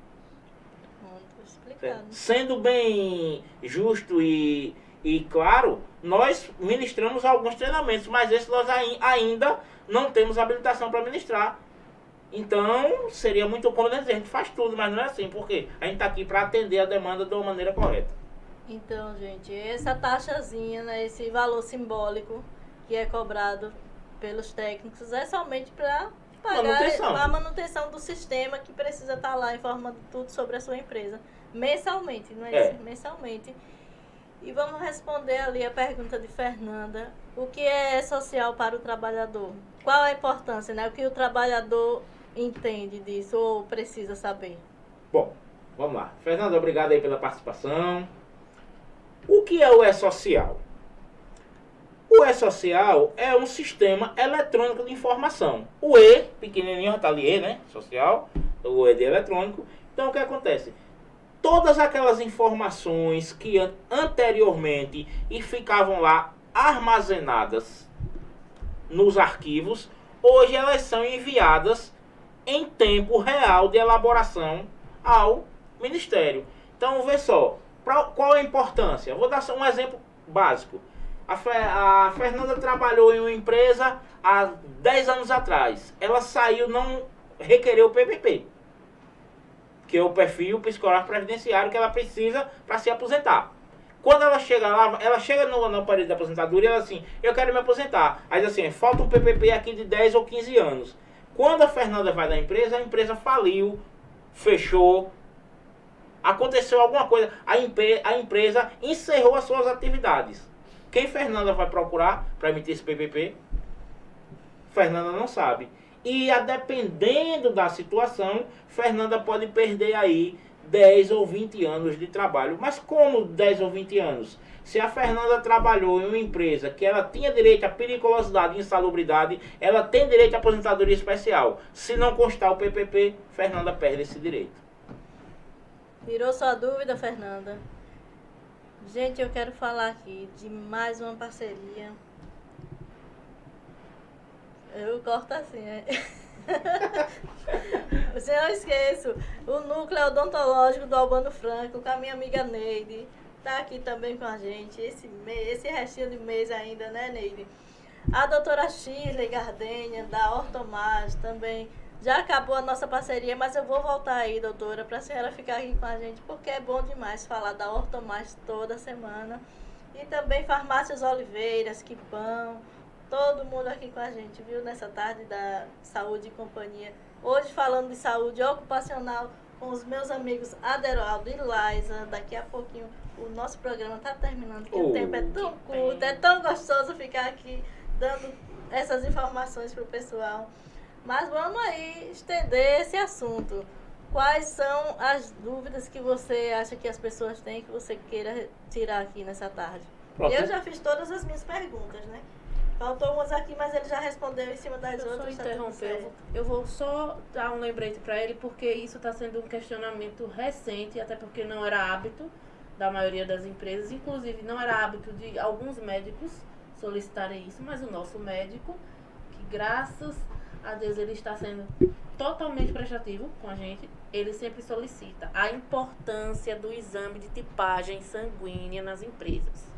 [SPEAKER 2] Sendo bem justo e claro, nós ministramos alguns treinamentos, mas esses nós ainda não temos habilitação para ministrar. Então, seria muito cômodo dizer, a gente faz tudo, mas não é assim, porque a gente está aqui para atender a demanda de uma maneira correta.
[SPEAKER 1] Então, gente, essa taxazinha, né, esse valor simbólico que é cobrado pelos técnicos é somente para pagar a manutenção do sistema que precisa estar lá informando tudo sobre a sua empresa. Mensalmente, não é isso? Mensalmente. E vamos responder ali a pergunta de Fernanda. O que é social para o trabalhador? Qual a importância, né? O que o trabalhador entende disso ou precisa saber?
[SPEAKER 2] Bom, vamos lá. Fernanda, obrigado aí pela participação. O que é o E-Social? O E-Social é um sistema eletrônico de informação. O E, pequenininho, está ali, né? Social, o E de eletrônico. Então, o que acontece? Todas aquelas informações que anteriormente ficavam lá armazenadas nos arquivos, hoje elas são enviadas em tempo real de elaboração ao Ministério. Então, vê só. Qual é a importância? Vou dar só um exemplo básico. A Fernanda trabalhou em uma empresa há 10 anos atrás. Ela saiu, não requerer o PPP, que é o perfil psicológico previdenciário que ela precisa para se aposentar. Quando ela chega lá, ela chega no período de aposentadoria e ela assim, eu quero me aposentar. Aí assim, falta um PPP aqui de 10 ou 15 anos. Quando a Fernanda vai da empresa, a empresa faliu, fechou, aconteceu alguma coisa, a empresa encerrou as suas atividades. Quem Fernanda vai procurar para emitir esse PPP? Fernanda não sabe. E a dependendo da situação, Fernanda pode perder aí 10 ou 20 anos de trabalho. Mas como 10 ou 20 anos? Se a Fernanda trabalhou em uma empresa que ela tinha direito à periculosidade e insalubridade, ela tem direito à aposentadoria especial. Se não constar o PPP, Fernanda perde esse direito.
[SPEAKER 1] Tirou sua dúvida, Fernanda? Gente, eu quero falar aqui de mais uma parceria. Eu corto assim, né? Você não esqueço, o núcleo odontológico do Albano Franco, com a minha amiga Neide, tá aqui também com a gente, esse restinho de mês ainda, né, Neide? A doutora Shirley Gardênia, da Ortomage, também. Já acabou a nossa parceria, mas eu vou voltar aí, doutora, para a senhora ficar aqui com a gente, porque é bom demais falar da Ortomage toda semana. E também Farmácias Oliveiras, Que Pão, todo mundo aqui com a gente, viu? Nessa tarde da Saúde e Companhia. Hoje falando de saúde ocupacional com os meus amigos Aderaldo e Laisa. Daqui a pouquinho o nosso programa está terminando, porque o tempo é tão curto, é tão gostoso ficar aqui dando essas informações para o pessoal. Mas vamos aí estender esse assunto. Quais são as dúvidas que você acha que as pessoas têm, que você queira tirar aqui nessa tarde?
[SPEAKER 2] Pronto.
[SPEAKER 1] Eu já fiz todas as minhas perguntas, né? Faltou umas aqui, mas ele já respondeu em cima das outras.
[SPEAKER 3] Só
[SPEAKER 1] tá tudo
[SPEAKER 3] interromper,
[SPEAKER 1] certo.
[SPEAKER 3] eu vou só dar um lembrete para ele, porque isso está sendo um questionamento recente, até porque não era hábito da maioria das empresas, inclusive não era hábito de alguns médicos solicitarem isso, mas o nosso médico, que graças a Deus ele está sendo totalmente prestativo com a gente, ele sempre solicita a importância do exame de tipagem sanguínea nas empresas.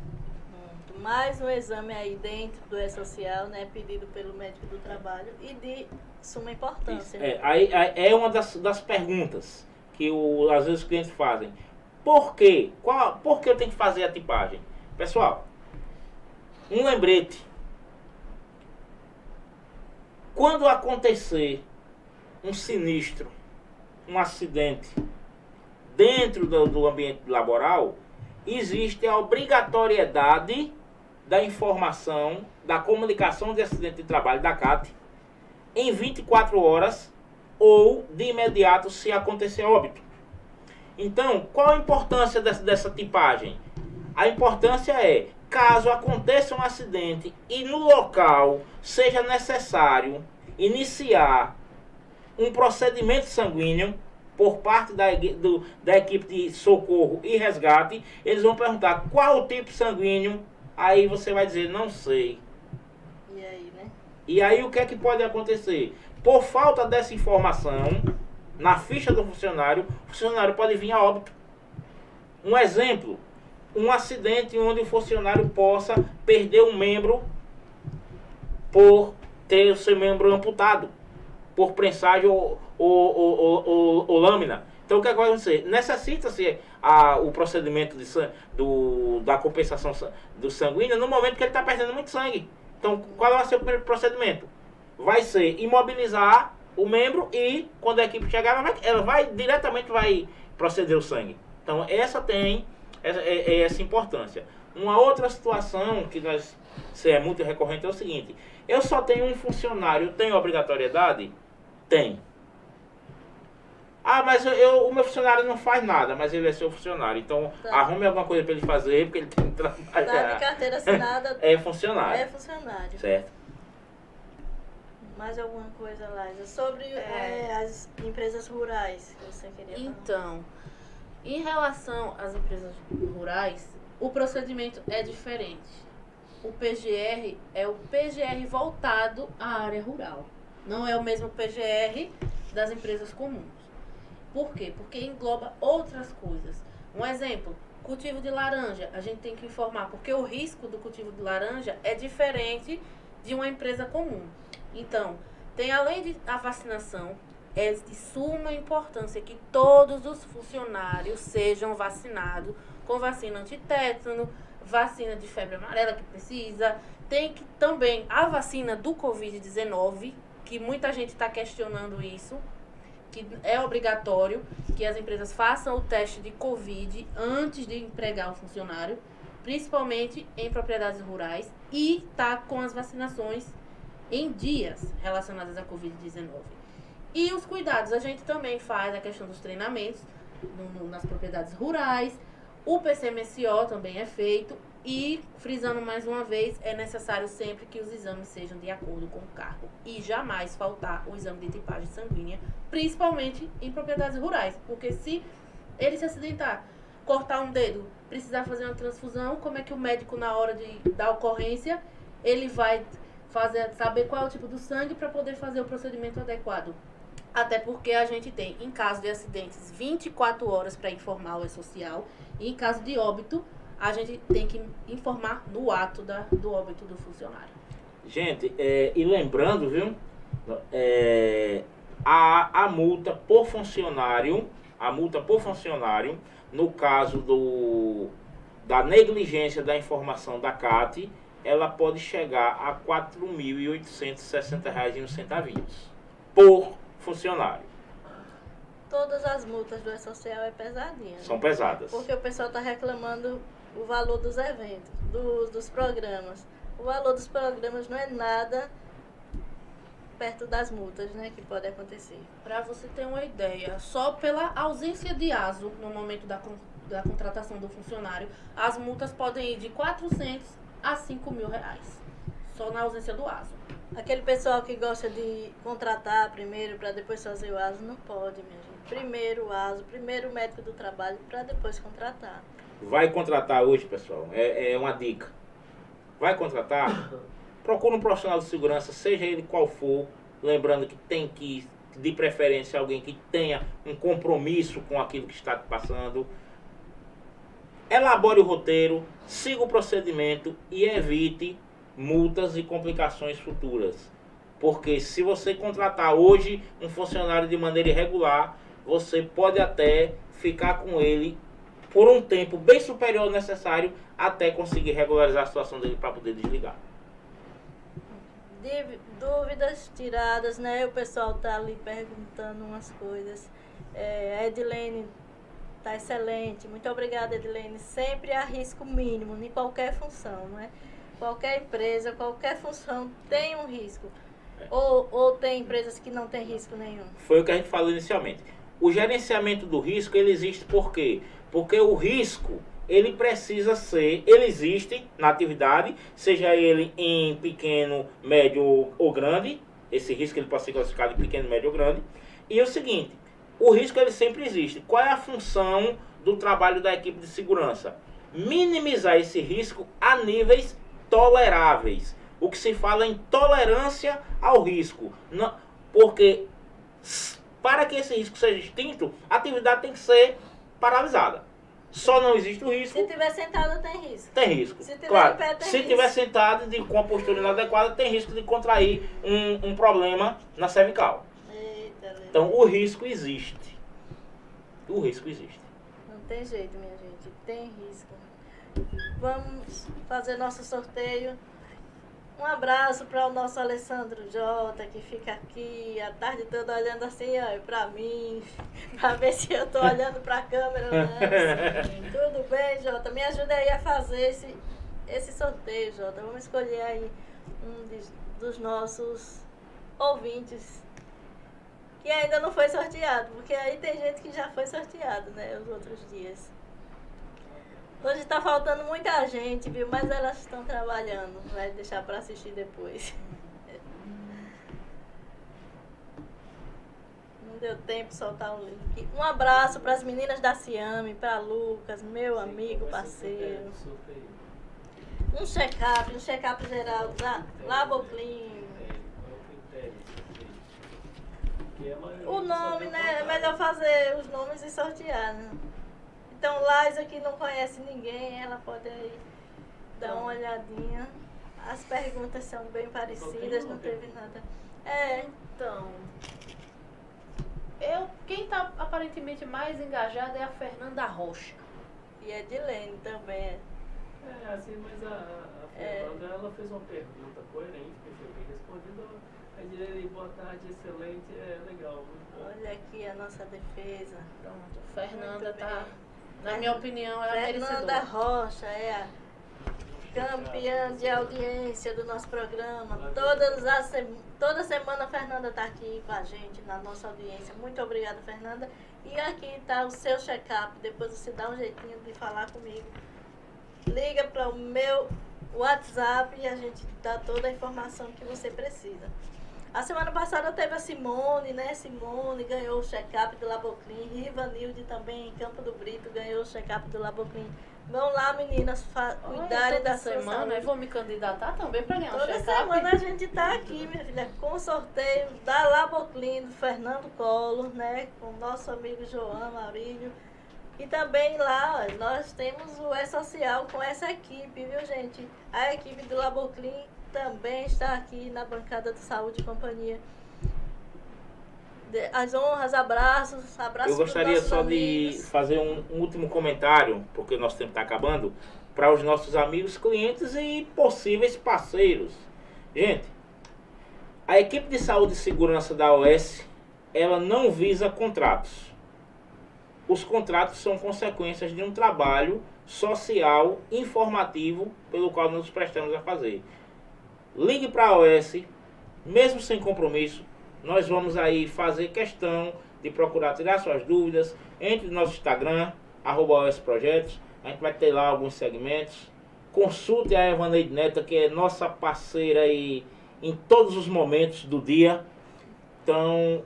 [SPEAKER 1] Mais um exame aí dentro do E-Social, né, pedido pelo médico do trabalho e de suma importância.
[SPEAKER 2] É uma das perguntas que às vezes os clientes fazem. Por quê? Por que eu tenho que fazer a tipagem? Pessoal, um lembrete. Quando acontecer um sinistro, um acidente dentro do ambiente laboral, existe a obrigatoriedade da informação, da comunicação de acidente de trabalho da CAT em 24 horas ou de imediato se acontecer óbito. Então, qual a importância dessa tipagem? A importância é, caso aconteça um acidente e no local seja necessário iniciar um procedimento sanguíneo por parte da equipe de socorro e resgate, eles vão perguntar qual o tipo sanguíneo, aí você vai dizer, não sei.
[SPEAKER 1] E aí, né?
[SPEAKER 2] E aí o que é que pode acontecer? Por falta dessa informação, na ficha do funcionário, o funcionário pode vir a óbito. Um exemplo, um acidente onde o funcionário possa perder um membro por ter o seu membro amputado, por prensagem ou lâmina. Então o que vai acontecer? Necessita-se o procedimento da compensação do sanguíneo no momento que ele está perdendo muito sangue. Então qual vai ser o primeiro procedimento? Vai ser imobilizar o membro e quando a equipe chegar, ela vai diretamente proceder o sangue. Então essa tem essa importância. Uma outra situação que é muito recorrente é o seguinte: eu só tenho um funcionário, tenho obrigatoriedade? Tem. Ah, mas o meu funcionário não faz nada, mas ele é seu funcionário. Então, arrume alguma coisa para ele fazer, porque ele tem que trabalhar.
[SPEAKER 1] Tá de carteira assinada.
[SPEAKER 2] É funcionário.
[SPEAKER 1] É funcionário.
[SPEAKER 2] Certo.
[SPEAKER 1] Mais alguma coisa, Laisa? Sobre as empresas rurais que você queria falar.
[SPEAKER 3] Então, em relação às empresas rurais, o procedimento é diferente. O PGR é o PGR voltado à área rural. Não é o mesmo PGR das empresas comuns. Por quê? Porque engloba outras coisas. Um exemplo, cultivo de laranja. A gente tem que informar, porque o risco do cultivo de laranja é diferente de uma empresa comum. Então, tem além da vacinação, é de suma importância que todos os funcionários sejam vacinados com vacina antitétano, vacina de febre amarela que precisa. Tem que também a vacina do Covid-19, que muita gente está questionando isso, que é obrigatório que as empresas façam o teste de Covid antes de empregar o funcionário, principalmente em propriedades rurais, e tá com as vacinações em dias relacionadas à Covid-19. E os cuidados, a gente também faz a questão dos treinamentos nas propriedades rurais, o PCMSO também é feito, e, frisando mais uma vez, é necessário sempre que os exames sejam de acordo com o cargo e jamais faltar o exame de tipagem sanguínea, principalmente em propriedades rurais, porque se ele se acidentar, cortar um dedo, precisar fazer uma transfusão, como é que o médico, na hora da ocorrência, ele vai saber qual é o tipo do sangue para poder fazer o procedimento adequado? Até porque a gente tem, em caso de acidentes, 24 horas para informar o E-Social, e em caso de óbito, a gente tem que informar no ato do óbito do funcionário.
[SPEAKER 2] Gente, e lembrando, viu, a multa por funcionário, no caso da negligência da informação da CAT, ela pode chegar a R$ 4.860,01 por funcionário.
[SPEAKER 1] Todas as multas do E-Social é pesadinha.
[SPEAKER 2] São pesadas.
[SPEAKER 1] Porque o pessoal está reclamando o valor dos eventos, dos programas. O valor dos programas não é nada perto das multas, né, que pode acontecer.
[SPEAKER 3] Para você ter uma ideia, só pela ausência de ASO no momento da contratação do funcionário, as multas podem ir de 400 a 5 mil reais. Só na ausência do ASO.
[SPEAKER 1] Aquele pessoal que gosta de contratar primeiro para depois fazer o ASO, não pode, minha gente. Primeiro o ASO, primeiro o médico do trabalho para depois contratar.
[SPEAKER 2] Vai contratar hoje, pessoal, é uma dica. Vai contratar? Procura um profissional de segurança, seja ele qual for, lembrando que tem que, de preferência, alguém que tenha um compromisso com aquilo que está passando. Elabore o roteiro, siga o procedimento e evite multas e complicações futuras. Porque se você contratar hoje um funcionário de maneira irregular, você pode até ficar com ele por um tempo bem superior ao necessário até conseguir regularizar a situação dele para poder desligar.
[SPEAKER 1] Dúvidas tiradas, né? O pessoal tá ali perguntando umas coisas. A Edilene tá excelente. Muito obrigada, Edilene. Sempre há risco mínimo em qualquer função, não é? Qualquer empresa, qualquer função tem um risco. Ou tem empresas que não tem risco nenhum.
[SPEAKER 2] Foi o que a gente falou inicialmente. O gerenciamento do risco, ele existe por quê? Porque o risco, ele existe na atividade, seja ele em pequeno, médio ou grande. Esse risco ele pode ser classificado em pequeno, médio ou grande. E é o seguinte, o risco ele sempre existe. Qual é a função do trabalho da equipe de segurança? Minimizar esse risco a níveis toleráveis. O que se fala em tolerância ao risco. Não, porque para que esse risco seja extinto, a atividade tem que ser paralisada. Só não existe o risco.
[SPEAKER 1] Se estiver sentado, tem risco.
[SPEAKER 2] Tem risco.
[SPEAKER 1] Se tiver
[SPEAKER 2] claro,
[SPEAKER 1] em pé, tem
[SPEAKER 2] se
[SPEAKER 1] risco.
[SPEAKER 2] estiver sentado com a postura inadequada, tem risco de contrair um problema na cervical.
[SPEAKER 1] Eita,
[SPEAKER 2] então o risco existe. O risco existe.
[SPEAKER 1] Não tem jeito, minha gente. Tem risco. Vamos fazer nosso sorteio. Um abraço para o nosso Alessandro Jota, que fica aqui a tarde toda olhando assim, ó, para mim, para ver se eu tô olhando para a câmera ou não. Tudo bem, Jota? Me ajuda aí a fazer esse sorteio, Jota. Vamos escolher aí dos nossos ouvintes que ainda não foi sorteado, porque aí tem gente que já foi sorteado, né, os outros dias. Hoje está faltando muita gente, viu? Mas elas estão trabalhando. Vai deixar para assistir depois. Não deu tempo de soltar o link. Um abraço para as meninas da Ciame, para Lucas, meu amigo, parceiro. Um check-up geral da Laboclean. O nome, né? É melhor fazer os nomes e sortear, né? Então, Laisa, que não conhece ninguém, ela pode aí dar uma olhadinha. As perguntas são bem parecidas, não teve nada.
[SPEAKER 3] Então, Quem está aparentemente mais engajada é a Fernanda Rocha.
[SPEAKER 1] E a Edilene também.
[SPEAKER 4] Assim, mas a Fernanda, ela fez uma pergunta coerente, que foi bem respondida. A Edilene, boa tarde, excelente, legal.
[SPEAKER 1] Olha aqui a nossa defesa.
[SPEAKER 3] Pronto, Fernanda
[SPEAKER 1] Muito
[SPEAKER 3] tá,
[SPEAKER 1] bem.
[SPEAKER 3] na minha opinião, é a
[SPEAKER 1] Fernanda
[SPEAKER 3] merecedora.
[SPEAKER 1] Rocha é a campeã de audiência do nosso programa. Toda semana a Fernanda está aqui com a gente na nossa audiência. Muito obrigada, Fernanda. E aqui está o seu check-up. Depois você dá um jeitinho de falar comigo. Liga para o meu WhatsApp e a gente dá toda a informação que você precisa. A semana passada teve a Simone, né? Simone ganhou o check-up do Laboclin. Rivanilde também, em Campo do Brito, ganhou o check-up do Laboclin. Vão lá, meninas, cuidarem da sua
[SPEAKER 3] semana.
[SPEAKER 1] saúde.
[SPEAKER 3] Eu vou me candidatar também para ganhar um
[SPEAKER 1] Toda
[SPEAKER 3] check-up.
[SPEAKER 1] semana a gente está aqui, minha filha, com o sorteio da Laboclin, do Fernando Collor, né? Com o nosso amigo João Maurílio. E também lá, ó, nós temos o E-Social com essa equipe, viu, gente? A equipe do Laboclin também está aqui na bancada de Saúde e Companhia. As honras, abraços
[SPEAKER 2] Eu gostaria só de fazer um último comentário, porque o nosso tempo está acabando, para os nossos amigos, clientes e possíveis parceiros. Gente, a equipe de saúde e segurança da OS, ela não visa contratos. Os contratos são consequências de um trabalho social, informativo, pelo qual nos prestamos a fazer. Ligue para a OS, mesmo sem compromisso. Nós vamos aí fazer questão de procurar tirar suas dúvidas. Entre no nosso Instagram, @OSProjetos. A gente vai ter lá alguns segmentos. Consulte a Evaneide Neta, que é nossa parceira aí em todos os momentos do dia. Então,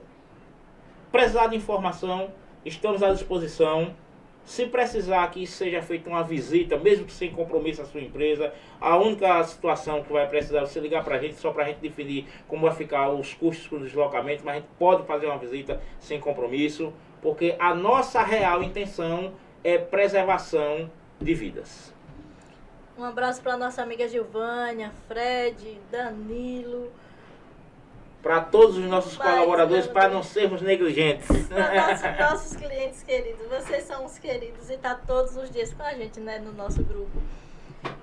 [SPEAKER 2] precisar de informação, estamos à disposição. Se precisar que seja feita uma visita, mesmo que sem compromisso à sua empresa, a única situação que vai precisar é você ligar para a gente, só para a gente definir como vai ficar os custos para o deslocamento, mas a gente pode fazer uma visita sem compromisso, porque a nossa real intenção é preservação de vidas.
[SPEAKER 1] Um abraço para nossa amiga Gilvânia, Fred, Danilo.
[SPEAKER 2] Para todos os nossos colaboradores, para não sermos negligentes.
[SPEAKER 1] Para nossos clientes queridos, vocês são os queridos e está todos os dias com a gente, né, no nosso grupo.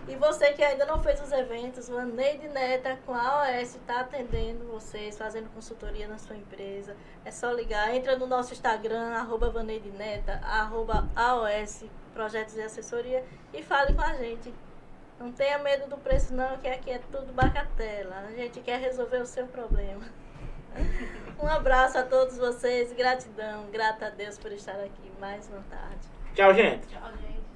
[SPEAKER 1] E você que ainda não fez os eventos, Vaneide Neta com a AOS está atendendo vocês, fazendo consultoria na sua empresa. É só ligar, entra no nosso Instagram, @Vaneide Neta, @AOS Projetos e Assessoria e fale com a gente. Não tenha medo do preço não, que aqui é tudo bacatela. A gente quer resolver o seu problema. Um abraço a todos vocês, gratidão, grata a Deus por estar aqui mais uma tarde.
[SPEAKER 2] Tchau, gente.
[SPEAKER 3] Tchau, gente.